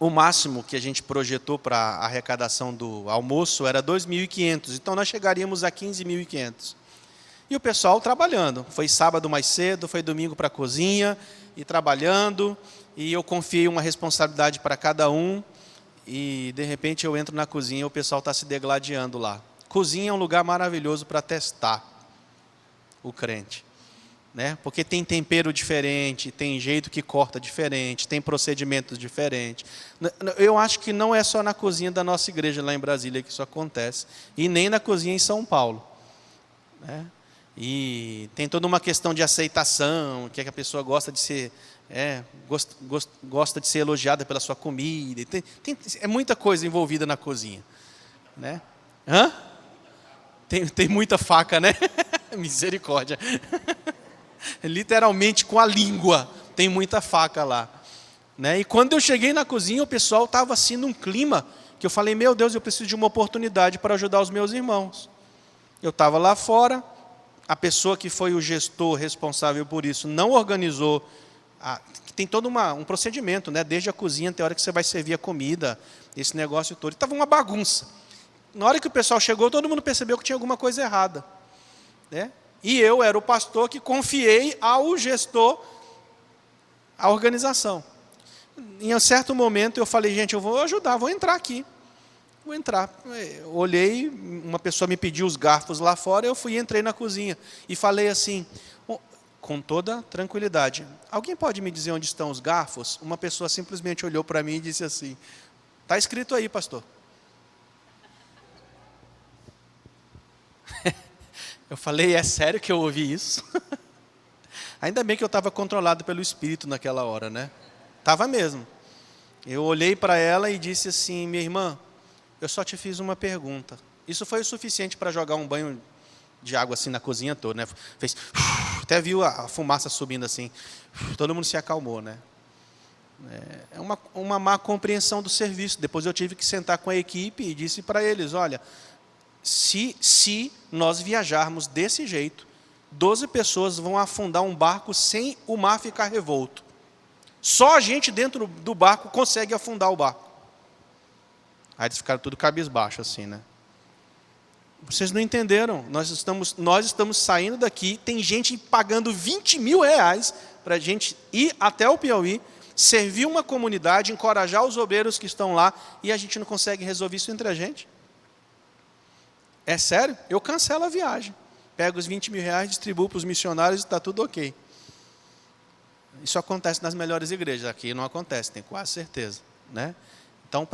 o máximo que a gente projetou para a arrecadação do almoço era 2.500. Então, nós chegaríamos a 15.500. E o pessoal trabalhando. Foi sábado mais cedo, foi domingo para a cozinha, e trabalhando. E eu confiei uma responsabilidade para cada um. E, de repente, eu entro na cozinha e o pessoal está se degladiando lá. Cozinha é um lugar maravilhoso para testar o crente, né? Porque tem tempero diferente, tem jeito que corta diferente, tem procedimentos diferentes. Eu acho que não é só na cozinha da nossa igreja lá em Brasília que isso acontece, e nem na cozinha em São Paulo, né? E tem toda uma questão de aceitação, que a pessoa gosta de ser, gosta de ser elogiada pela sua comida. É muita coisa envolvida na cozinha, né? Hã? Tem muita faca, né? Misericórdia. Literalmente com a língua. Tem muita faca lá, né? E quando eu cheguei na cozinha, o pessoal estava assim num clima que eu falei, meu Deus, eu preciso de uma oportunidade para ajudar os meus irmãos. Eu estava lá fora, a pessoa que foi o gestor responsável por isso não organizou. Tem todo um procedimento, né? Desde a cozinha até a hora que você vai servir a comida, esse negócio todo. Estava uma bagunça. Na hora que o pessoal chegou, todo mundo percebeu que tinha alguma coisa errada, né? E eu era o pastor que confiei ao gestor a organização. Em um certo momento eu falei, gente, eu vou ajudar, vou entrar aqui. Vou entrar. Eu olhei, uma pessoa me pediu os garfos lá fora, eu fui e entrei na cozinha. E falei assim, com toda tranquilidade, alguém pode me dizer onde estão os garfos? Uma pessoa simplesmente olhou para mim e disse assim, está escrito aí, pastor. Eu falei, é sério que eu ouvi isso? Ainda bem que eu estava controlado pelo Espírito naquela hora, né? Estava mesmo. Eu olhei para ela e disse assim, minha irmã, eu só te fiz uma pergunta. Isso foi o suficiente para jogar um banho de água assim na cozinha toda, né? Fez, até viu a fumaça subindo assim. Todo mundo se acalmou, né? É uma má compreensão do serviço. Depois eu tive que sentar com a equipe e disse para eles, olha, se nós viajarmos desse jeito, 12 pessoas vão afundar um barco sem o mar ficar revolto. Só a gente dentro do barco consegue afundar o barco. Aí eles ficaram tudo cabisbaixo assim, né? Vocês não entenderam. Nós estamos saindo daqui, tem gente pagando 20 mil reais para a gente ir até o Piauí, servir uma comunidade, encorajar os obreiros que estão lá, e a gente não consegue resolver isso entre a gente. É sério? Eu cancelo a viagem. Pego os 20 mil reais, distribuo para os missionários e está tudo ok. Isso acontece nas melhores igrejas. Aqui não acontece, tenho quase certeza, né? Então,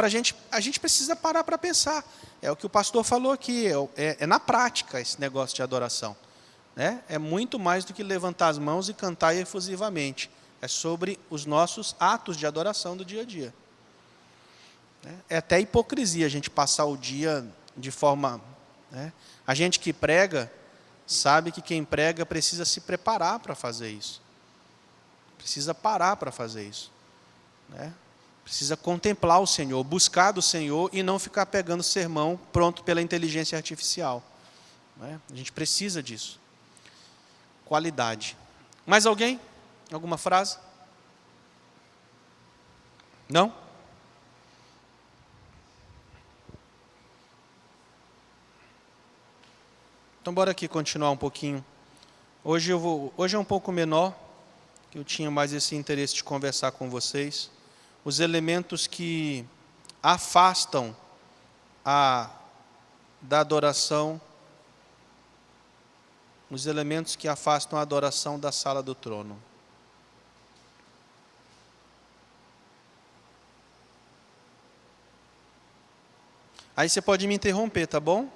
a gente precisa parar para pensar. É o que o pastor falou aqui, é na prática esse negócio de adoração, né? É muito mais do que levantar as mãos e cantar efusivamente. É sobre os nossos atos de adoração do dia a dia. É até hipocrisia a gente passar o dia de forma... né? A gente que prega, sabe que quem prega precisa se preparar para fazer isso. Precisa parar para fazer isso, né? Precisa contemplar o Senhor, buscar do Senhor e não ficar pegando sermão pronto pela inteligência artificial, né? A gente precisa disso. Qualidade. Mais alguém? Alguma frase? Não? Então, bora aqui continuar um pouquinho. Hoje é um pouco menor, que eu tinha mais esse interesse de conversar com vocês. Os elementos que afastam da adoração, os elementos que afastam a adoração da sala do trono. Aí você pode me interromper, tá bom?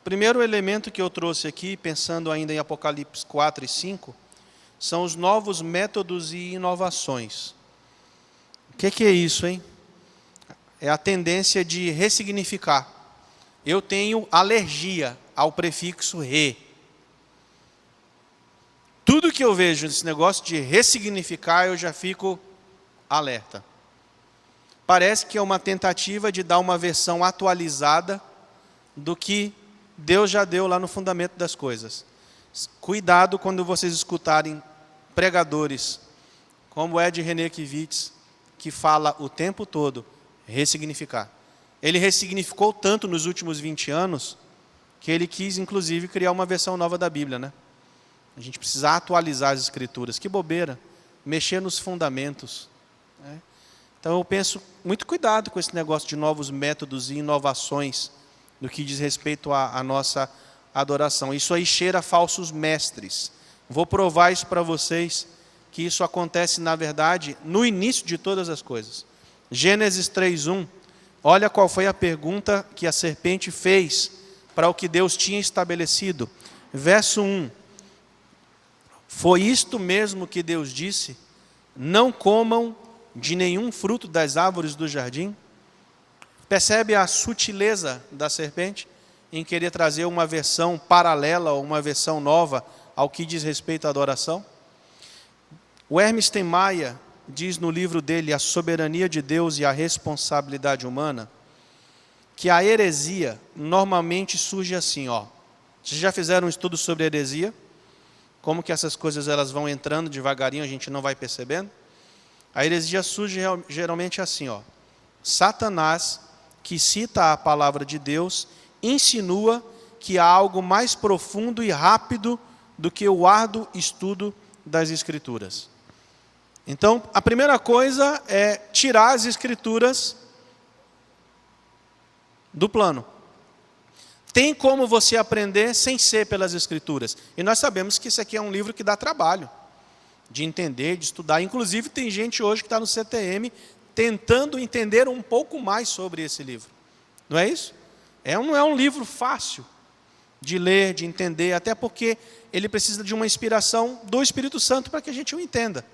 Primeiro elemento que eu trouxe aqui, pensando ainda em Apocalipse 4 e 5, são os novos métodos e inovações. O que é isso, hein? é a tendência de ressignificar. Eu tenho alergia ao prefixo re. Tudo que eu vejo nesse negócio de ressignificar, eu já fico alerta. Parece que é uma tentativa de dar uma versão atualizada do que Deus já deu lá no fundamento das coisas. Cuidado quando vocês escutarem pregadores como Ed Renekiewicz, que fala o tempo todo ressignificar. Ele ressignificou tanto nos últimos 20 anos que ele quis, inclusive, criar uma versão nova da Bíblia, né? A gente precisa atualizar as Escrituras. Que bobeira. Mexer nos fundamentos, né? Então eu penso, muito cuidado com esse negócio de novos métodos e inovações no que diz respeito à nossa adoração. Isso aí cheira a falsos mestres. Vou provar isso para vocês, que isso acontece, na verdade, no início de todas as coisas. Gênesis 3:1. Olha qual foi a pergunta que a serpente fez para o que Deus tinha estabelecido. Verso 1. Foi isto mesmo que Deus disse: não comam de nenhum fruto das árvores do jardim? Percebe a sutileza da serpente em querer trazer uma versão paralela ou uma versão nova ao que diz respeito à adoração? O Hermes Steinmeier diz no livro dele, A Soberania de Deus e a Responsabilidade Humana, que a heresia normalmente surge assim, ó. Vocês já fizeram um estudo sobre heresia? Como que essas coisas elas vão entrando devagarinho, a gente não vai percebendo? A heresia surge geralmente assim, ó. Satanás, que cita a palavra de Deus, insinua que há algo mais profundo e rápido do que o árduo estudo das Escrituras. Então, a primeira coisa é tirar as Escrituras do plano. Tem como você aprender sem ser pelas Escrituras. E nós sabemos que isso aqui é um livro que dá trabalho de entender, de estudar. Inclusive, tem gente hoje que está no CTM tentando entender um pouco mais sobre esse livro. Não é isso? Não é um livro fácil de ler, de entender, até porque ele precisa de uma inspiração do Espírito Santo para que a gente o entenda.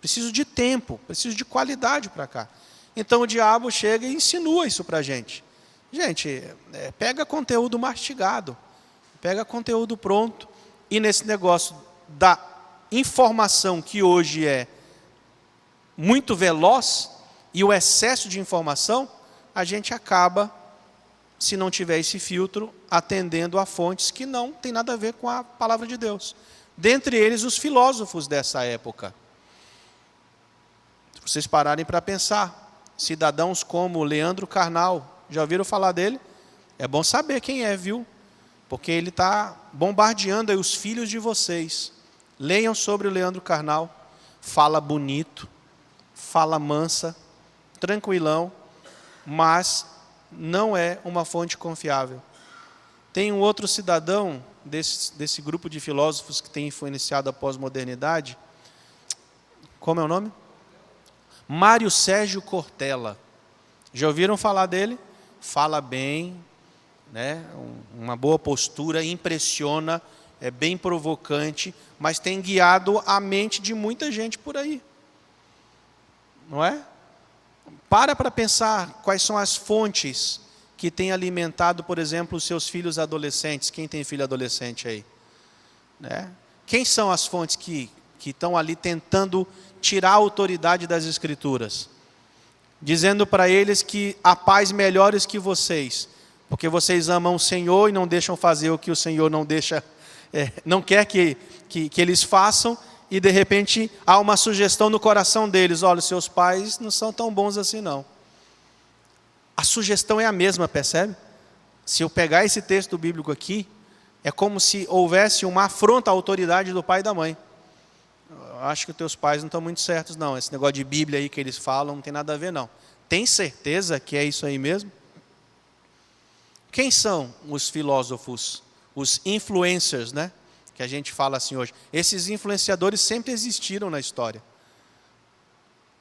Preciso de tempo, preciso de qualidade para cá. Então o diabo chega e insinua isso para a gente. Gente, pega conteúdo mastigado, pega conteúdo pronto, e nesse negócio da informação que hoje é muito veloz, e o excesso de informação, a gente acaba, se não tiver esse filtro, atendendo a fontes que não tem nada a ver com a palavra de Deus. Dentre eles, os filósofos dessa época. Se vocês pararem para pensar, cidadãos como Leandro Carnal, já ouviram falar dele? É bom saber quem é, viu? Porque ele está bombardeando aí os filhos de vocês. Leiam sobre o Leandro Carnal. Fala bonito, fala mansa, tranquilão, mas não é uma fonte confiável. Tem um outro cidadão desse grupo de filósofos que tem influenciado a pós-modernidade. Como é o nome? Mário Sérgio Cortella. Já ouviram falar dele? Fala bem, né? Uma boa postura, impressiona, é bem provocante, mas tem guiado a mente de muita gente por aí. Não é? Para pensar quais são as fontes que têm alimentado, por exemplo, os seus filhos adolescentes. Quem tem filho adolescente aí? Né? Quem são as fontes que estão ali tentando tirar a autoridade das Escrituras? Dizendo para eles que há pais melhores que vocês, porque vocês amam o Senhor e não deixam fazer o que o Senhor não deixa, não quer que eles façam, e de repente há uma sugestão no coração deles: olha, seus pais não são tão bons assim não. A sugestão é a mesma, percebe? Se eu pegar esse texto bíblico aqui, é como se houvesse uma afronta à autoridade do pai e da mãe. Eu acho que os teus pais não estão muito certos não, esse negócio de Bíblia aí que eles falam não tem nada a ver não. Tem certeza que é isso aí mesmo? Quem são os filósofos, os influencers, né? Que a gente fala assim hoje. Esses influenciadores sempre existiram na história.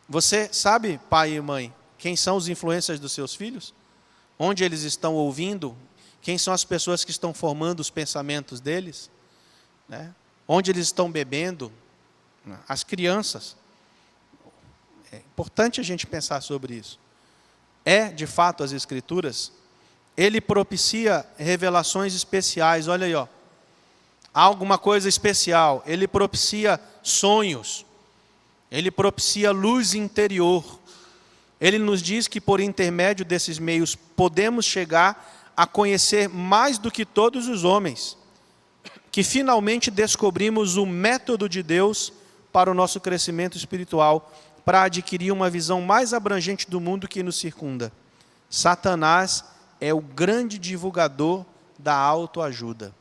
Você sabe, pai e mãe, quem são os influencers dos seus filhos? Onde eles estão ouvindo? Quem são as pessoas que estão formando os pensamentos deles? Né? Onde eles estão bebendo? As crianças. É importante a gente pensar sobre isso. é de fato as Escrituras, ele propicia revelações especiais. Olha aí, ó. Há alguma coisa especial. Ele propicia sonhos. Ele propicia luz interior. Ele nos diz que por intermédio desses meios podemos chegar a conhecer mais do que todos os homens. Que finalmente descobrimos o método de Deus para o nosso crescimento espiritual, para adquirir uma visão mais abrangente do mundo que nos circunda. Satanás é o grande divulgador da autoajuda.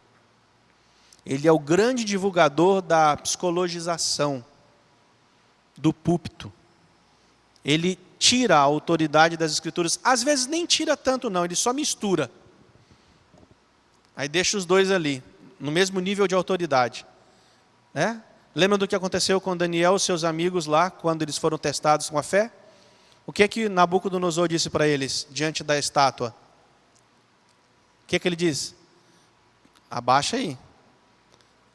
Ele é o grande divulgador da psicologização, do púlpito. Ele tira a autoridade das Escrituras. Às vezes nem tira tanto não, ele só mistura. Aí deixa os dois ali, no mesmo nível de autoridade. Né? Lembra do que aconteceu com Daniel e seus amigos lá, quando eles foram testados com a fé? O que é que Nabucodonosor disse para eles, diante da estátua? O que é que ele diz? Abaixa aí.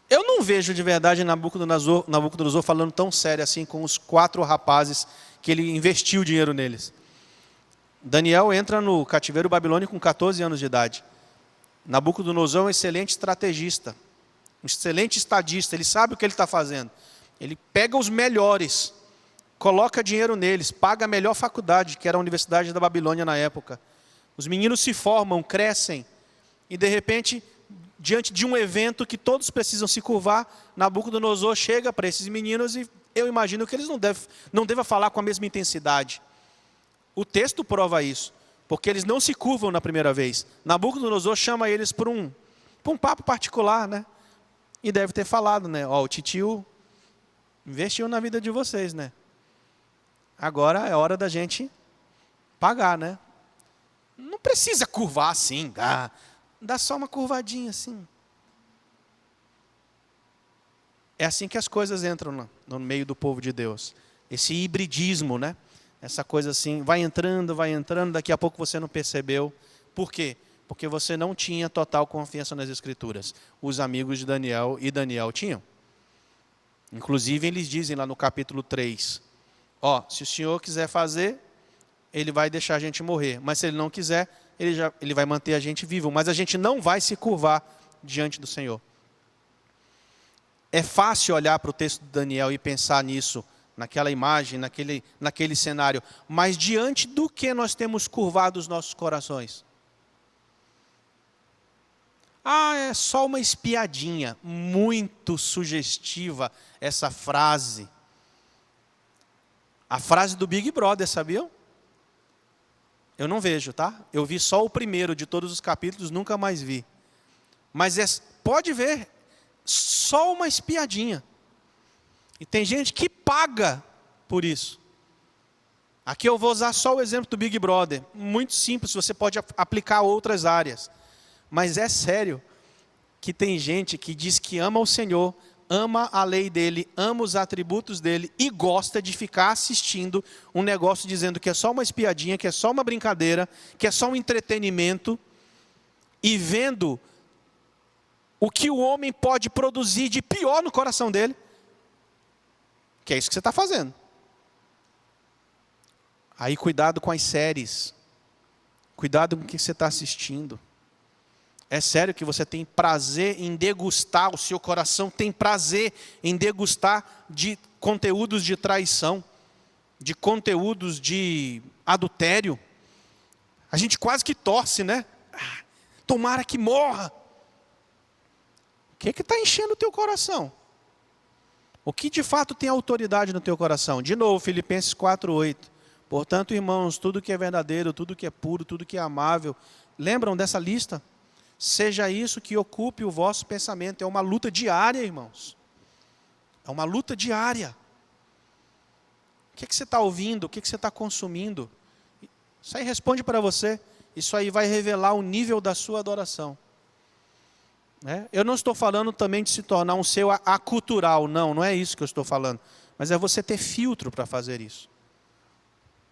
Eu não vejo de verdade Nabucodonosor falando tão sério assim com os 4 rapazes que ele investiu o dinheiro neles. Daniel entra no cativeiro babilônico com 14 anos de idade. Nabucodonosor é um excelente estrategista, um excelente estadista, ele sabe o que ele está fazendo. Ele pega os melhores, coloca dinheiro neles, paga a melhor faculdade, que era a Universidade da Babilônia na época. Os meninos se formam, crescem, e de repente, diante de um evento que todos precisam se curvar, Nabucodonosor chega para esses meninos e eu imagino que eles não devem falar com a mesma intensidade. O texto prova isso, porque eles não se curvam na primeira vez. Nabucodonosor chama eles para um papo particular, né? E deve ter falado, né? Ó, o titio investiu na vida de vocês, né? Agora é hora da gente pagar, né? Não precisa curvar assim, dá só uma curvadinha assim. É assim que as coisas entram no meio do povo de Deus. Esse hibridismo, né? Essa coisa assim, vai entrando, daqui a pouco você não percebeu. Por quê? Porque você não tinha total confiança nas Escrituras. Os amigos de Daniel e Daniel tinham. Inclusive, eles dizem lá no capítulo 3, ó, se o Senhor quiser fazer, Ele vai deixar a gente morrer. Mas se Ele não quiser, Ele vai manter a gente vivo. Mas a gente não vai se curvar diante do Senhor. É fácil olhar para o texto de Daniel e pensar nisso, naquela imagem, naquele cenário. Mas diante do que nós temos curvado os nossos corações? É só uma espiadinha. Muito sugestiva essa frase. A frase do Big Brother, sabiam? Eu não vejo, tá? Eu vi só o primeiro de todos os capítulos, nunca mais vi. Mas pode ver, só uma espiadinha. E tem gente que paga por isso. Aqui eu vou usar só o exemplo do Big Brother. Muito simples, você pode aplicar a outras áreas. Mas é sério que tem gente que diz que ama o Senhor, ama a lei dele, ama os atributos dele e gosta de ficar assistindo um negócio dizendo que é só uma espiadinha, que é só uma brincadeira, que é só um entretenimento e vendo o que o homem pode produzir de pior no coração dele. Que é isso que você está fazendo. Aí cuidado com as séries. Cuidado com o que você está assistindo. É sério que você tem prazer em degustar, o seu coração tem prazer em degustar de conteúdos de traição, de conteúdos de adultério. A gente quase que torce, né? Tomara que morra. O que está enchendo o teu coração? O que de fato tem autoridade no teu coração? De novo, Filipenses 4:8. Portanto, irmãos, tudo que é verdadeiro, tudo que é puro, tudo que é amável. Lembram dessa lista? Seja isso que ocupe o vosso pensamento. É uma luta diária, irmãos. É uma luta diária. O que você está ouvindo? O que você está consumindo? Isso aí responde para você. Isso aí vai revelar o nível da sua adoração. Eu não estou falando também de se tornar um ser acultural. Não é isso que eu estou falando. Mas é você ter filtro para fazer isso.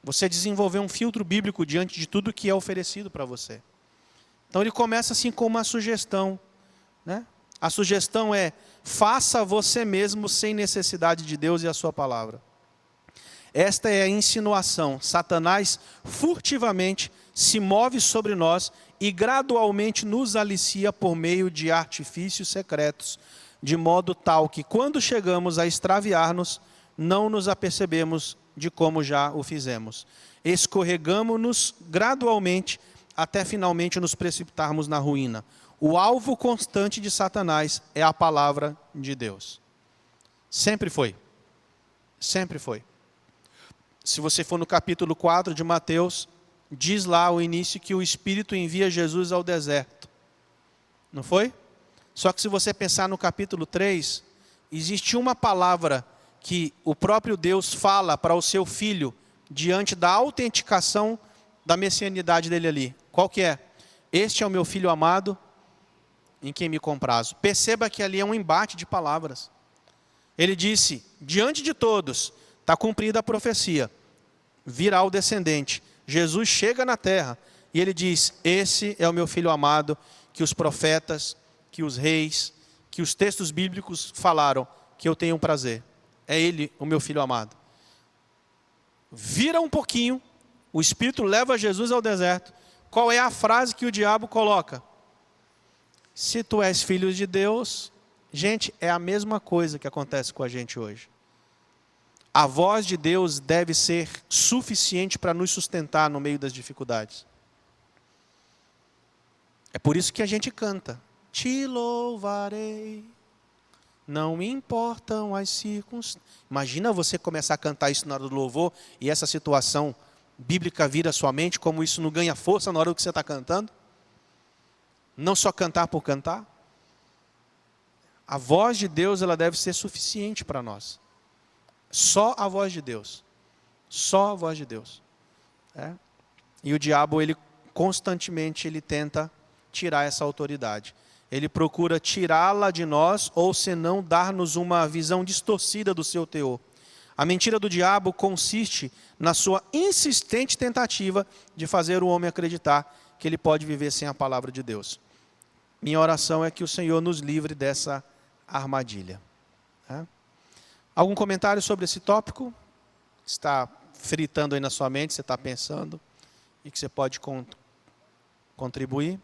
Você desenvolver um filtro bíblico diante de tudo que é oferecido para você. Então ele começa assim com uma sugestão. A sugestão é, faça você mesmo sem necessidade de Deus e a sua palavra. Esta é a insinuação. Satanás furtivamente se move sobre nós e gradualmente nos alicia por meio de artifícios secretos, de modo tal que quando chegamos a extraviar-nos, não nos apercebemos de como já o fizemos. Escorregamos-nos gradualmente até finalmente nos precipitarmos na ruína. O alvo constante de Satanás é a palavra de Deus. Sempre foi. Sempre foi. Se você for no capítulo 4 de Mateus, diz lá ao início que o Espírito envia Jesus ao deserto. Não foi? Só que se você pensar no capítulo 3, existe uma palavra que o próprio Deus fala para o seu filho diante da autenticação da messianidade dele ali. Qual que é? Este é o meu filho amado, em quem me comprazo. Perceba que ali é um embate de palavras. Ele disse, diante de todos, está cumprida a profecia, virá o descendente. Jesus chega na terra e ele diz, esse é o meu filho amado, que os profetas, que os reis, que os textos bíblicos falaram, que eu tenho um prazer. É ele, o meu filho amado. Vira um pouquinho, o Espírito leva Jesus ao deserto. Qual é a frase que o diabo coloca? Se tu és filho de Deus, gente, é a mesma coisa que acontece com a gente hoje. A voz de Deus deve ser suficiente para nos sustentar no meio das dificuldades. É por isso que a gente canta. Te louvarei, não importam as circunstâncias. Imagina você começar a cantar isso na hora do louvor e essa situação bíblica vir à sua mente, como isso não ganha força na hora que você está cantando. Não só cantar por cantar. A voz de Deus, ela deve ser suficiente para nós. Só a voz de Deus. Só a voz de Deus. É? E o diabo, ele constantemente, ele tenta tirar essa autoridade. Ele procura tirá-la de nós, ou senão dar-nos uma visão distorcida do seu teor. A mentira do diabo consiste na sua insistente tentativa de fazer o homem acreditar que ele pode viver sem a palavra de Deus. Minha oração é que o Senhor nos livre dessa armadilha. Algum comentário sobre esse tópico? Está fritando aí na sua mente, você está pensando, e que você pode contribuir?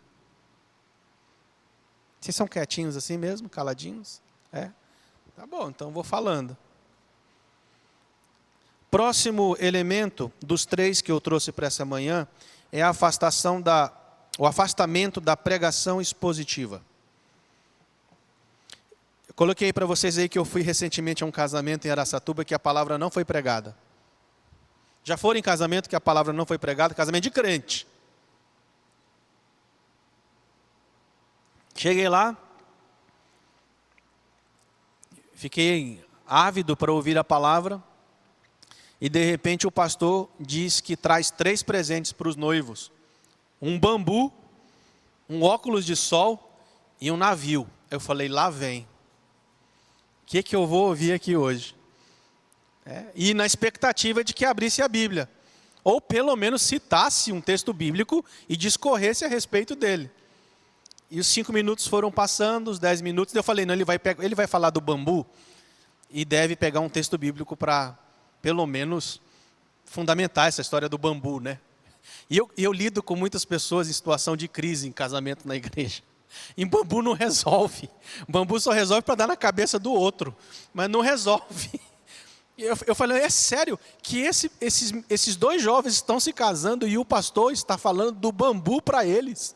Vocês são quietinhos assim mesmo, caladinhos? É? Tá bom, então vou falando. Próximo elemento dos 3 que eu trouxe para essa manhã é o afastamento da pregação expositiva. Eu coloquei para vocês aí que eu fui recentemente a um casamento em Araçatuba que a palavra não foi pregada. Já foram em casamento que a palavra não foi pregada? Casamento de crente. Cheguei lá, fiquei ávido para ouvir a palavra, e de repente o pastor diz que traz 3 presentes para os noivos. Um bambu, um óculos de sol e um navio. Eu falei, lá vem. O que eu vou ouvir aqui hoje? E na expectativa de que abrisse a Bíblia, ou pelo menos citasse um texto bíblico e discorresse a respeito dele. E os 5 minutos foram passando, os 10 minutos, eu falei, não, ele vai falar do bambu e deve pegar um texto bíblico para, pelo menos, fundamentar essa história do bambu, né? E eu lido com muitas pessoas em situação de crise em casamento na igreja. E bambu não resolve. Bambu só resolve para dar na cabeça do outro, mas não resolve. Eu falei, é sério que esses 2 jovens estão se casando e o pastor está falando do bambu para eles?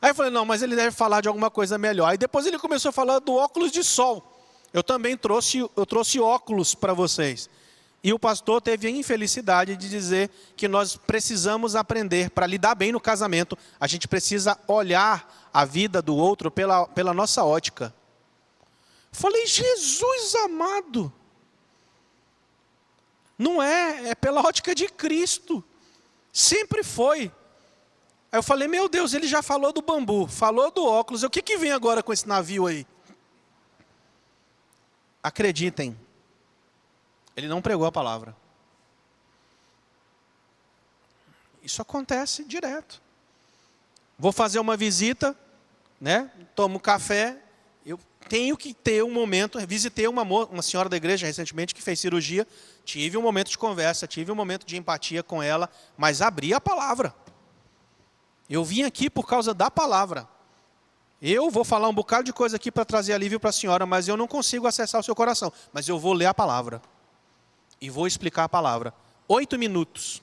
Aí eu falei, não, mas ele deve falar de alguma coisa melhor. Aí depois ele começou a falar do óculos de sol. Eu também trouxe óculos para vocês. E o pastor teve a infelicidade de dizer que nós precisamos aprender, para lidar bem no casamento, a gente precisa olhar a vida do outro pela nossa ótica. Falei, Jesus amado, não é pela ótica de Cristo, sempre foi. Aí eu falei, meu Deus, ele já falou do bambu, falou do óculos, o que vem agora com esse navio aí? Acreditem, ele não pregou a palavra. Isso acontece direto. Vou fazer uma visita, né? Tomo café Eu tenho que ter um momento. Visitei uma senhora da igreja recentemente que fez cirurgia. Tive um momento de conversa, tive um momento de empatia com ela, mas abri a palavra. Eu vim aqui por causa da palavra. Eu vou falar um bocado de coisa aqui para trazer alívio para a senhora, mas eu não consigo acessar o seu coração. Mas eu vou ler a palavra. E vou explicar a palavra. 8 minutos.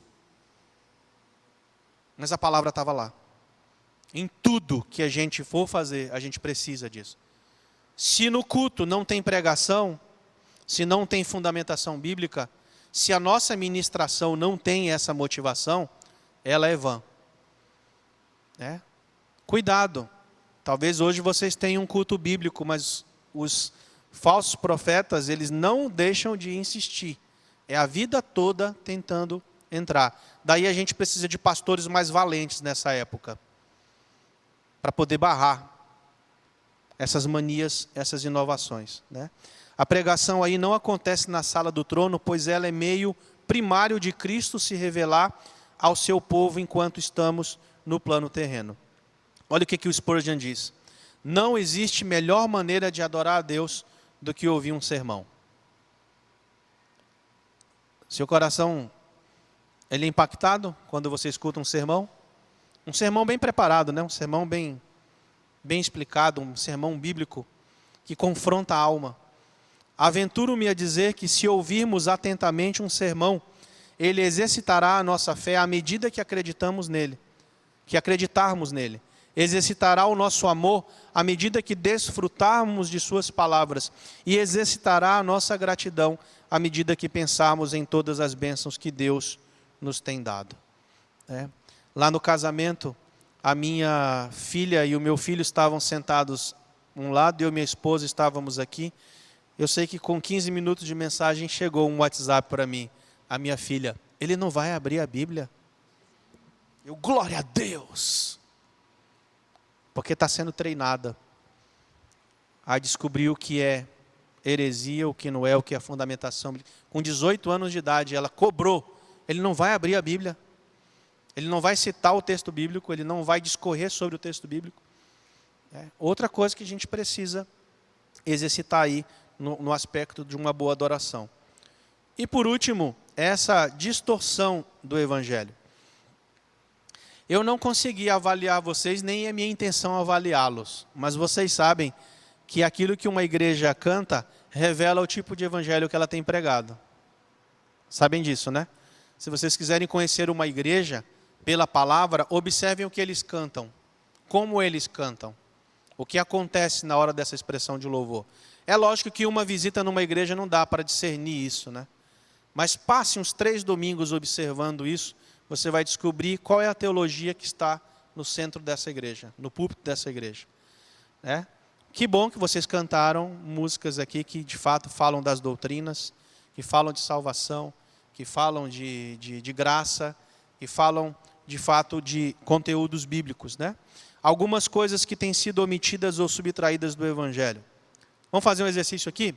Mas a palavra estava lá. Em tudo que a gente for fazer, a gente precisa disso. Se no culto não tem pregação, se não tem fundamentação bíblica, se a nossa ministração não tem essa motivação, ela é vã. Cuidado. Talvez hoje vocês tenham um culto bíblico, mas os falsos profetas, eles não deixam de insistir. É a vida toda tentando entrar. Daí a gente precisa de pastores mais valentes nessa época, para poder barrar essas manias, essas inovações. A pregação aí não acontece na sala do trono, pois ela é meio primário de Cristo se revelar ao seu povo enquanto estamos no plano terreno. Olha o que o Spurgeon diz. Não existe melhor maneira de adorar a Deus do que ouvir um sermão. Seu coração, ele é impactado quando você escuta um sermão? Um sermão bem preparado, um sermão bem explicado, um sermão bíblico que confronta a alma. Aventuro-me a dizer que se ouvirmos atentamente um sermão, ele exercitará a nossa fé à medida que acreditarmos nele. Exercitará o nosso amor à medida que desfrutarmos de suas palavras. E exercitará a nossa gratidão à medida que pensarmos em todas as bênçãos que Deus nos tem dado. Lá no casamento, a minha filha e o meu filho estavam sentados um lado, eu e minha esposa estávamos aqui. Eu sei que com 15 minutos de mensagem chegou um WhatsApp para mim. A minha filha, ele não vai abrir a Bíblia? Eu, glória a Deus! Porque está sendo treinada a descobrir o que é heresia, o que não é, o que é fundamentação. Com 18 anos de idade, ela cobrou. Ele não vai abrir a Bíblia. Ele não vai citar o texto bíblico, ele não vai discorrer sobre o texto bíblico. Outra coisa que a gente precisa exercitar aí no aspecto de uma boa adoração. E por último, essa distorção do Evangelho. Eu não consegui avaliar vocês, nem é minha intenção avaliá-los. Mas vocês sabem que aquilo que uma igreja canta revela o tipo de evangelho que ela tem pregado. Sabem disso, né? Se vocês quiserem conhecer uma igreja pela palavra, observem o que eles cantam. Como eles cantam. O que acontece na hora dessa expressão de louvor. É lógico que uma visita numa igreja não dá para discernir isso, né? Mas passe uns 3 domingos observando isso, você vai descobrir qual é a teologia que está no centro dessa igreja, no púlpito dessa igreja. Que bom que vocês cantaram músicas aqui que de fato falam das doutrinas, que falam de salvação, que falam de graça, que falam de fato de conteúdos bíblicos. Algumas coisas que têm sido omitidas ou subtraídas do Evangelho. Vamos fazer um exercício aqui?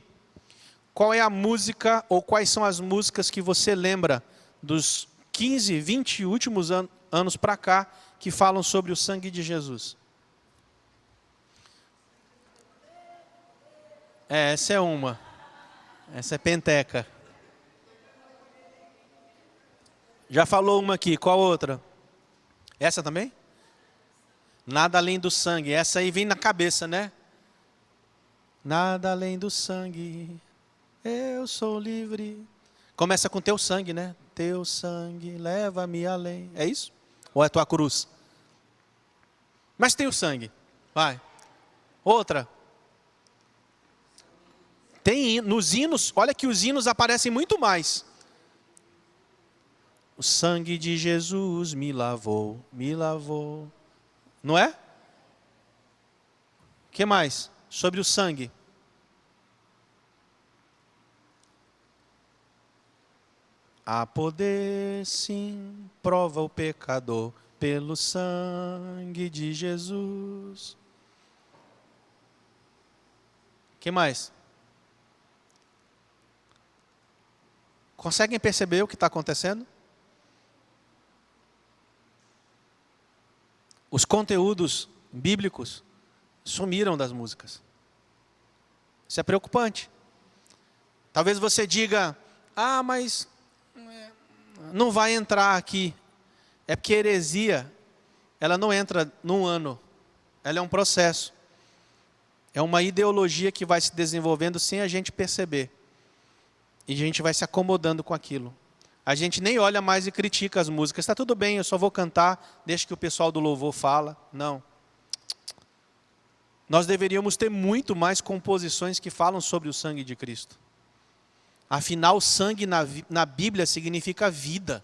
Qual é a música ou quais são as músicas que você lembra dos 15, 20 últimos anos para cá, que falam sobre o sangue de Jesus? Essa é uma. Essa é penteca. Já falou uma aqui, qual outra? Essa também? Nada além do sangue. Essa aí vem na cabeça, né? Nada além do sangue, eu sou livre. Começa com teu sangue, né? Teu sangue leva-me além. É isso? Ou é tua cruz? Mas tem o sangue. Vai. Outra. Tem nos hinos, olha que os hinos aparecem muito mais. O sangue de Jesus me lavou, me lavou. Não é? O que mais? Sobre o sangue. Há poder, sim, prova o pecador pelo sangue de Jesus. O que mais? Conseguem perceber o que está acontecendo? Os conteúdos bíblicos sumiram das músicas. Isso é preocupante. Talvez você diga, mas não vai entrar aqui. É porque a heresia, ela não entra num ano. Ela é um processo. É uma ideologia que vai se desenvolvendo sem a gente perceber. E a gente vai se acomodando com aquilo. A gente nem olha mais e critica as músicas. Está tudo bem, eu só vou cantar, deixa que o pessoal do louvor fala. Não. Nós deveríamos ter muito mais composições que falam sobre o sangue de Cristo. Afinal, sangue na Bíblia significa vida.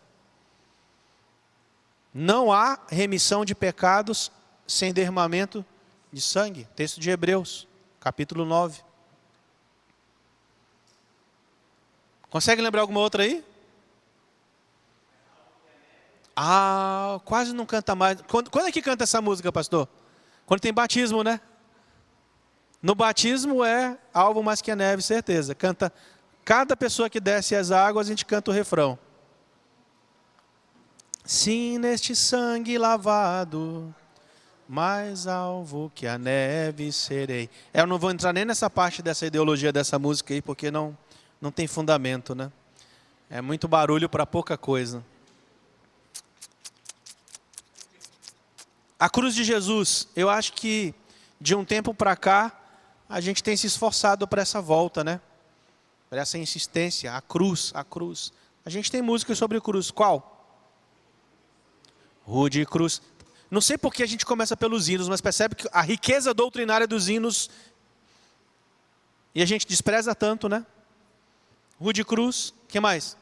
Não há remissão de pecados sem derramamento de sangue. Texto de Hebreus, capítulo 9. Consegue lembrar alguma outra aí? Quase não canta mais. Quando é que canta essa música, pastor? Quando tem batismo, né? No batismo é alvo mais que a neve, certeza. Canta, cada pessoa que desce as águas, a gente canta o refrão. Sim, neste sangue lavado, mais alvo que a neve serei. Eu não vou entrar nem nessa parte dessa ideologia dessa música aí, porque não tem fundamento, né? É muito barulho para pouca coisa. A cruz de Jesus, eu acho que de um tempo para cá, a gente tem se esforçado para essa volta, né? Para essa insistência, a cruz, a cruz. A gente tem música sobre cruz, qual? Rude cruz. Não sei por que a gente começa pelos hinos, mas percebe que a riqueza doutrinária dos hinos, e a gente despreza tanto, né? Rude cruz, o que mais?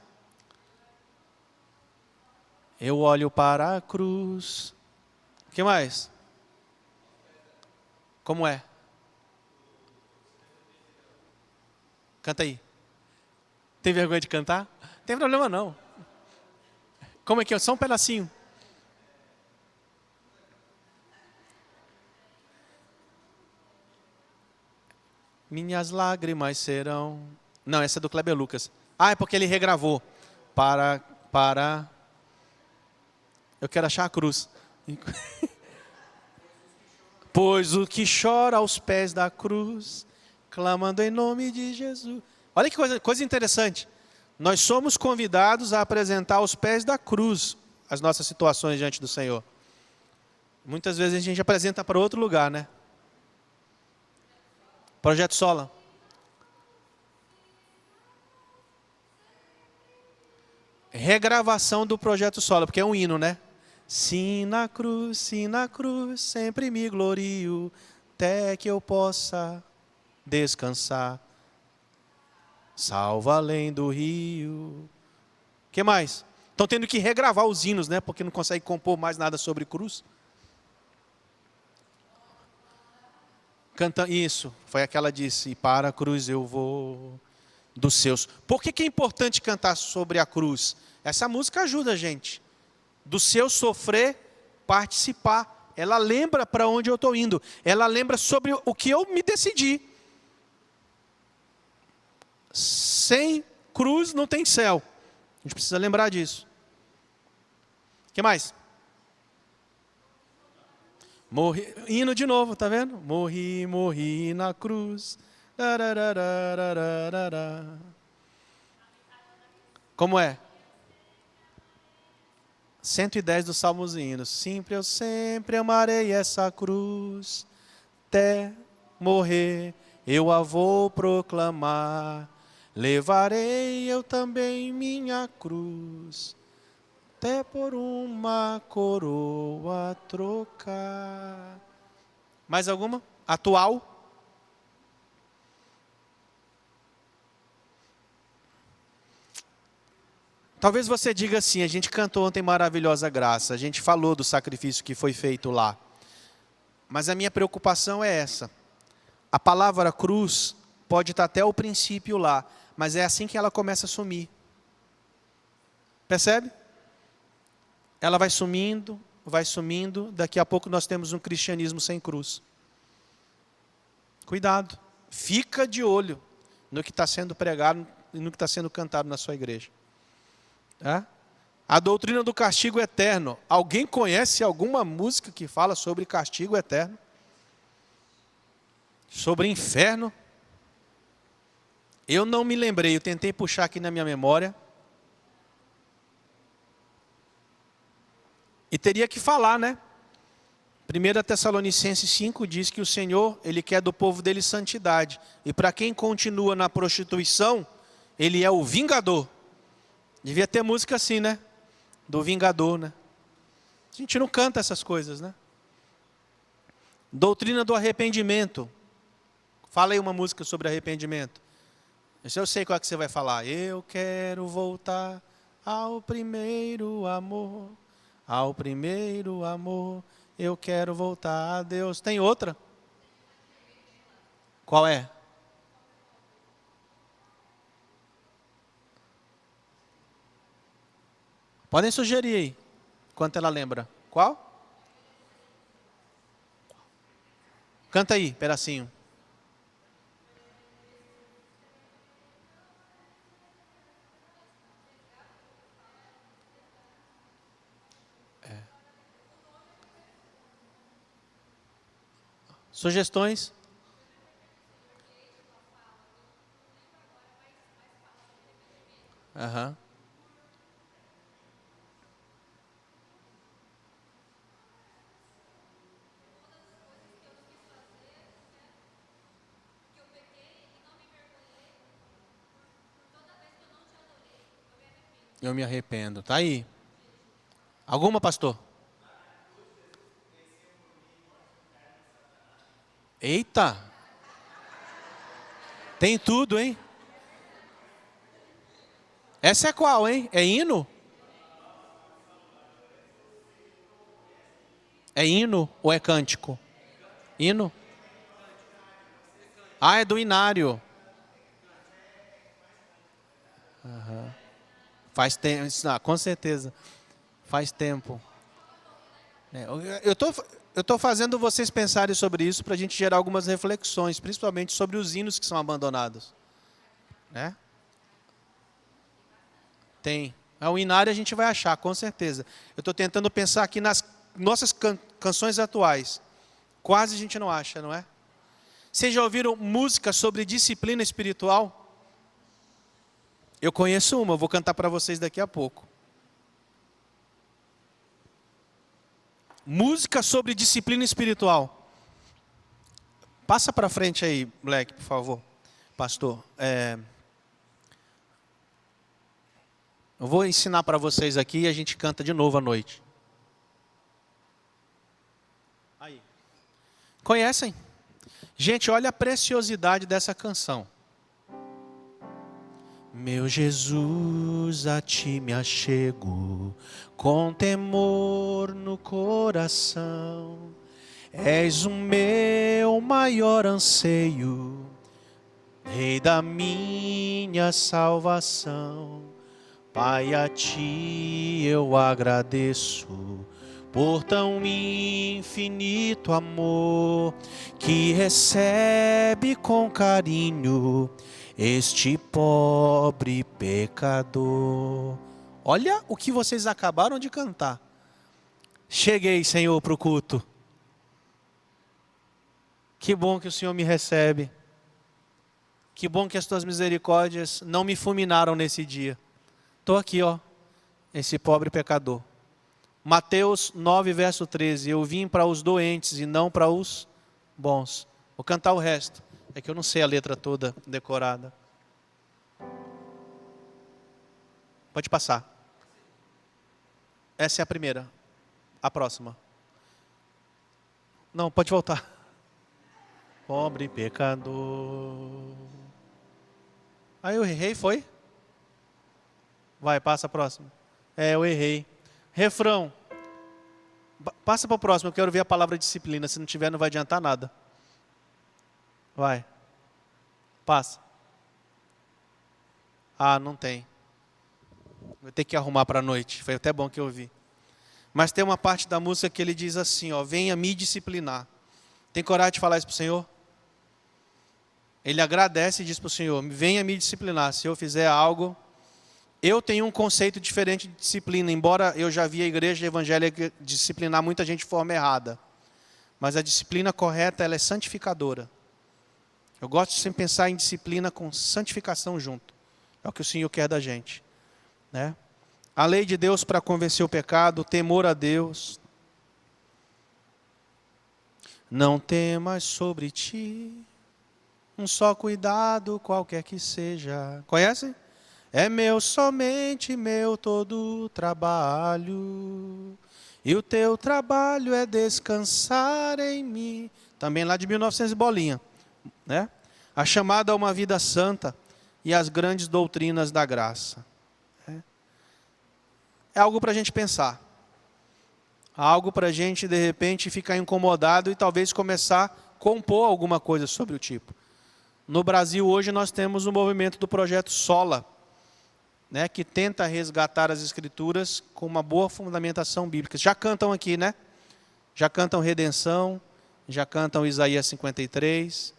Eu olho para a cruz. O que mais? Como é? Canta aí. Tem vergonha de cantar? Não tem problema não. Como é que é? Só um pedacinho. Minhas lágrimas serão... Não, essa é do Kleber Lucas. É porque ele regravou. Para... Eu quero achar a cruz. Pois o que chora aos pés da cruz, clamando em nome de Jesus. Olha que coisa interessante. Nós somos convidados a apresentar aos pés da cruz as nossas situações diante do Senhor. Muitas vezes a gente apresenta para outro lugar, né? Projeto Sola. Regravação do Projeto Sola, porque é um hino, né? Sim na cruz, sempre me glorio, até que eu possa descansar. Salva além do rio. O que mais? Estão tendo que regravar os hinos, né? Porque não consegue compor mais nada sobre cruz. Canta, isso, foi aquela disse, e para a cruz eu vou dos seus. Por que é importante cantar sobre a cruz? Essa música ajuda a gente. Do seu sofrer, participar. Ela lembra para onde eu estou indo. Ela lembra sobre o que eu me decidi. Sem cruz não tem céu. A gente precisa lembrar disso. O que mais? Morri, hino de novo, tá vendo? Morri na cruz. Como é? 110 dos Salmos e Hinos. Eu sempre amarei essa cruz, até morrer eu a vou proclamar. Levarei eu também minha cruz, até por uma coroa trocar. Mais alguma? Atual? Talvez você diga assim, a gente cantou ontem Maravilhosa Graça, a gente falou do sacrifício que foi feito lá. Mas a minha preocupação é essa. A palavra cruz pode estar até o princípio lá, mas é assim que ela começa a sumir. Percebe? Ela vai sumindo, daqui a pouco nós temos um cristianismo sem cruz. Cuidado, fica de olho no que está sendo pregado e no que está sendo cantado na sua igreja. A doutrina do castigo eterno. Alguém conhece alguma música que fala sobre castigo eterno? Sobre inferno? Eu não me lembrei, eu tentei puxar aqui na minha memória. E teria que falar, né? 1 Tessalonicenses 5 diz que o Senhor, Ele quer do povo dele santidade. E para quem continua na prostituição, Ele é o vingador. Devia ter música assim, né? Do vingador, né? A gente não canta essas coisas, né? Doutrina do arrependimento. Fala aí uma música sobre arrependimento. Esse eu sei qual é que você vai falar. Eu quero voltar ao primeiro amor. Ao primeiro amor. Eu quero voltar a Deus. Tem outra? Qual é? Podem sugerir aí, enquanto ela lembra. Qual? Canta aí, pedacinho. Sugestões? Aham. Eu me arrependo. Tá aí. Alguma, pastor? Eita! Tem tudo, hein? Essa é qual, hein? É hino? É hino ou é cântico? Hino? Ah, é do inário. Uhum. Faz tempo, com certeza. Faz tempo. Eu estou fazendo vocês pensarem sobre isso para a gente gerar algumas reflexões, principalmente sobre os hinos que são abandonados. Né? Tem. O inário a gente vai achar, com certeza. Eu estou tentando pensar aqui nas nossas canções atuais. Quase a gente não acha, não é? Vocês já ouviram música sobre disciplina espiritual? Eu conheço uma, eu vou cantar para vocês daqui a pouco. Música sobre disciplina espiritual. Passa para frente aí, Black, por favor. Pastor. Eu vou ensinar para vocês aqui e a gente canta de novo à noite. Aí. Conhecem? Gente, olha a preciosidade dessa canção. Meu Jesus, a ti me achego, com temor no coração. És o meu maior anseio, Rei da minha salvação. Pai, a ti eu agradeço, por tão infinito amor, que recebe com carinho este pobre pecador. Olha o que vocês acabaram de cantar. Cheguei, Senhor, para o culto. Que bom que o Senhor me recebe. Que bom que as tuas misericórdias não me fulminaram nesse dia. Estou aqui, ó, esse pobre pecador. Mateus 9, verso 13. Eu vim para os doentes e não para os bons. Vou cantar o resto. É que eu não sei a letra toda decorada. Pode passar. Essa é a primeira. A próxima. Não, pode voltar. Pobre pecador. Aí eu errei, foi? Vai, passa a próxima. Eu errei. Refrão. Passa para o próximo, eu quero ver a palavra disciplina. Se não tiver, não vai adiantar nada. Vai. Passa. Ah, não tem. Vou ter que arrumar para a noite. Foi até bom que eu vi. Mas tem uma parte da música que ele diz assim, ó, venha me disciplinar. Tem coragem de falar isso para o Senhor? Ele agradece e diz para o Senhor, venha me disciplinar. Se eu fizer algo... Eu tenho um conceito diferente de disciplina, embora eu já vi a igreja evangélica disciplinar muita gente de forma errada. Mas a disciplina correta, ela é santificadora. Eu gosto de sempre pensar em disciplina com santificação junto. É o que o Senhor quer da gente, né? A lei de Deus para convencer o pecado, o temor a Deus. Não temas sobre ti um só cuidado, qualquer que seja. Conhece? É meu, somente meu todo trabalho, e o teu trabalho é descansar em mim. Também lá de 1900 e bolinha, né? A chamada a uma vida santa e as grandes doutrinas da graça. É algo para a gente pensar. Algo para a gente, de repente, ficar incomodado e talvez começar a compor alguma coisa sobre o tipo. No Brasil, hoje, nós temos o movimento do projeto Sola, né, que tenta resgatar as Escrituras com uma boa fundamentação bíblica. Já cantam aqui, né? Já cantam Redenção, já cantam Isaías 53,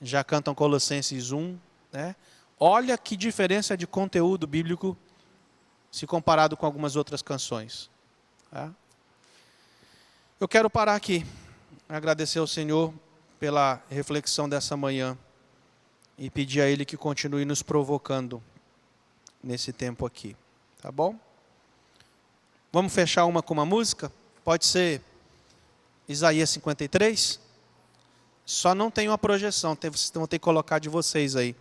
já cantam Colossenses 1. Né? Olha que diferença de conteúdo bíblico se comparado com algumas outras canções. Tá? Eu quero parar aqui, agradecer ao Senhor pela reflexão dessa manhã e pedir a Ele que continue nos provocando nesse tempo aqui. Tá bom? Vamos fechar uma com uma música? Pode ser Isaías 53? Só não tem uma projeção, vocês vão ter que colocar de vocês aí.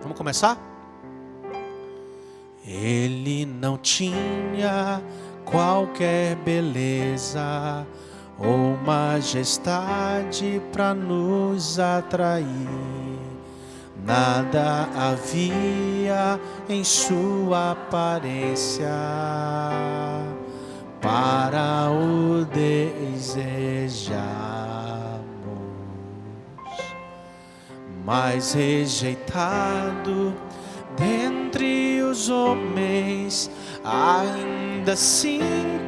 Vamos começar? Ele não tinha qualquer beleza ou majestade para nos atrair. Nada havia em sua aparência para o desejar. Mas rejeitado dentre os homens, ainda assim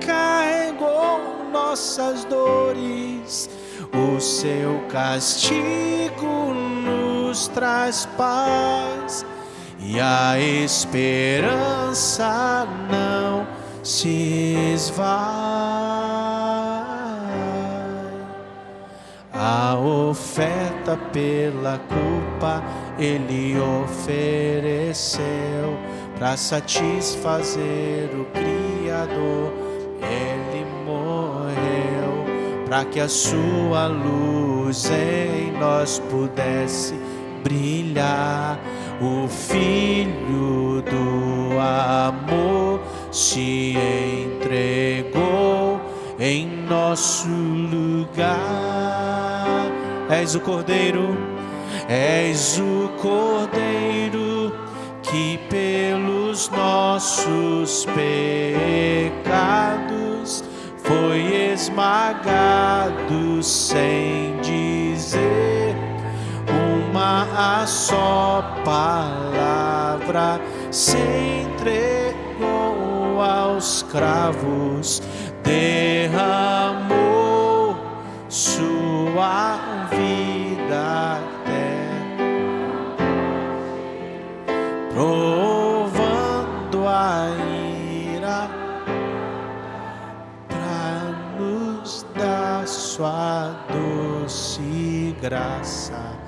carregou nossas dores. O seu castigo nos traz paz e a esperança não se esvai. A oferta pela culpa Ele ofereceu para satisfazer o Criador. Ele morreu para que a sua luz em nós pudesse brilhar. O Filho do amor se entregou em nosso lugar. És o Cordeiro que pelos nossos pecados foi esmagado sem dizer uma só palavra. Se entregou aos cravos, derramou sua vida até, provando a ira para nos dar sua doce graça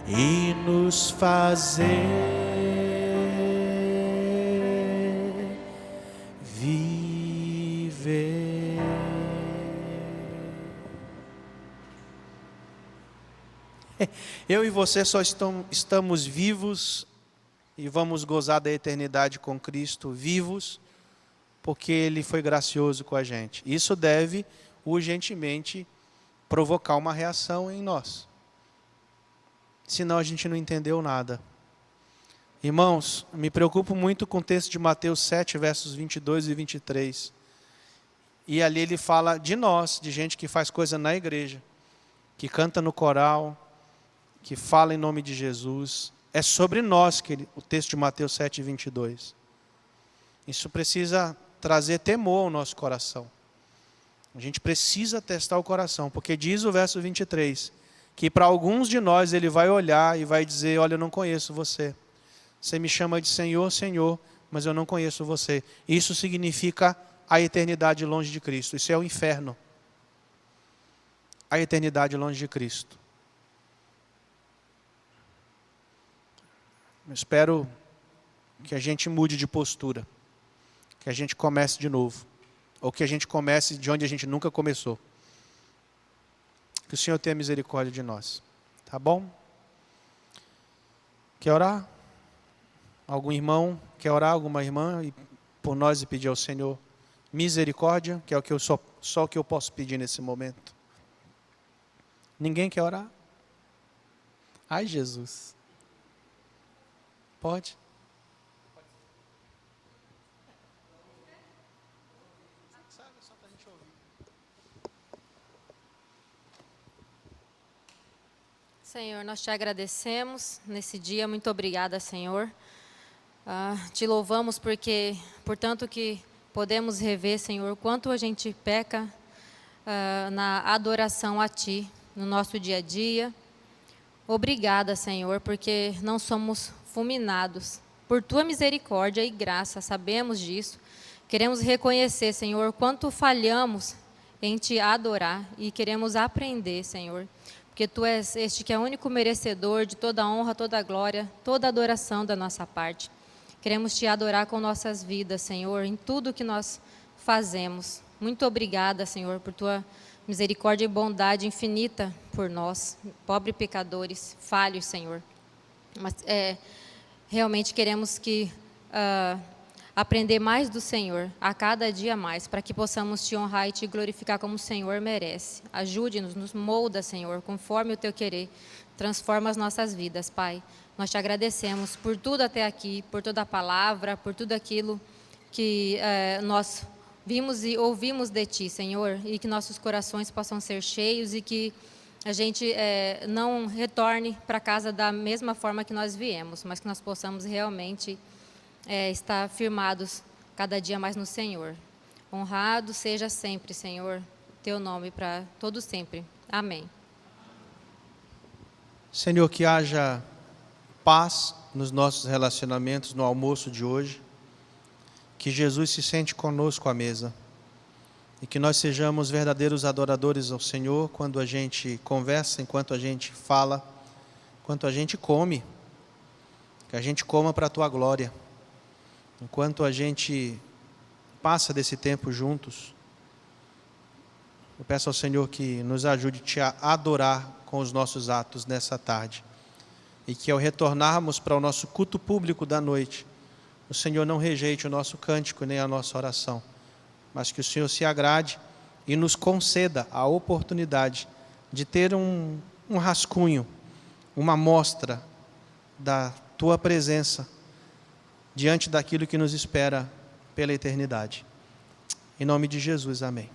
e nos fazer viver. Eu e você só estamos vivos e vamos gozar da eternidade com Cristo, vivos, porque Ele foi gracioso com a gente. Isso deve urgentemente provocar uma reação em nós. Senão a gente não entendeu nada. Irmãos, me preocupo muito com o texto de Mateus 7, versos 22 e 23. E ali ele fala de nós, de gente que faz coisa na igreja, que canta no coral, que fala em nome de Jesus. É sobre nós que o texto de Mateus 7:22. Isso precisa trazer temor ao nosso coração. A gente precisa testar o coração, porque diz o verso 23, que para alguns de nós ele vai olhar e vai dizer: olha, eu não conheço você. Você me chama de Senhor, Senhor, mas eu não conheço você. Isso significa a eternidade longe de Cristo. Isso é o inferno. A eternidade longe de Cristo. Eu espero que a gente mude de postura. Que a gente comece de novo. Ou que a gente comece de onde a gente nunca começou. Que o Senhor tenha misericórdia de nós. Tá bom? Quer orar? Algum irmão quer orar? Alguma irmã? Por nós e pedir ao Senhor misericórdia, que é o que só o que eu posso pedir nesse momento. Ninguém quer orar? Ai, Jesus. Pode? Senhor, nós te agradecemos nesse dia. Muito obrigada, Senhor. Te louvamos porque, portanto, que podemos rever, Senhor, quanto a gente peca na adoração a Ti, no nosso dia a dia. Obrigada, Senhor, porque não somos fulminados por Tua misericórdia e graça, sabemos disso. Queremos reconhecer, Senhor, quanto falhamos em Te adorar e queremos aprender, Senhor, porque Tu és este que é o único merecedor de toda a honra, toda a glória, toda a adoração da nossa parte. Queremos Te adorar com nossas vidas, Senhor, em tudo que nós fazemos. Muito obrigada, Senhor, por Tua misericórdia e bondade infinita por nós, pobres pecadores, falhos, Senhor. Mas realmente queremos aprender mais do Senhor, a cada dia mais, para que possamos Te honrar e Te glorificar como o Senhor merece. Ajude-nos, nos molda, Senhor, conforme o Teu querer. Transforma as nossas vidas, Pai. Nós Te agradecemos por tudo até aqui, por toda a palavra, por tudo aquilo que nós vimos e ouvimos de Ti, Senhor, e que nossos corações possam ser cheios e que a gente não retorne para casa da mesma forma que nós viemos, mas que nós possamos realmente estar firmados cada dia mais no Senhor. Honrado seja sempre, Senhor, Teu nome para todo sempre. Amém. Senhor, que haja paz nos nossos relacionamentos no almoço de hoje. Que Jesus se sente conosco à mesa. E que nós sejamos verdadeiros adoradores ao Senhor quando a gente conversa, enquanto a gente fala, enquanto a gente come. Que a gente coma para a Tua glória. Enquanto a gente passa desse tempo juntos. Eu peço ao Senhor que nos ajude a Te adorar com os nossos atos nessa tarde. E que ao retornarmos para o nosso culto público da noite, o Senhor não rejeite o nosso cântico nem a nossa oração, mas que o Senhor se agrade e nos conceda a oportunidade de ter um rascunho, uma amostra da Tua presença diante daquilo que nos espera pela eternidade. Em nome de Jesus, amém.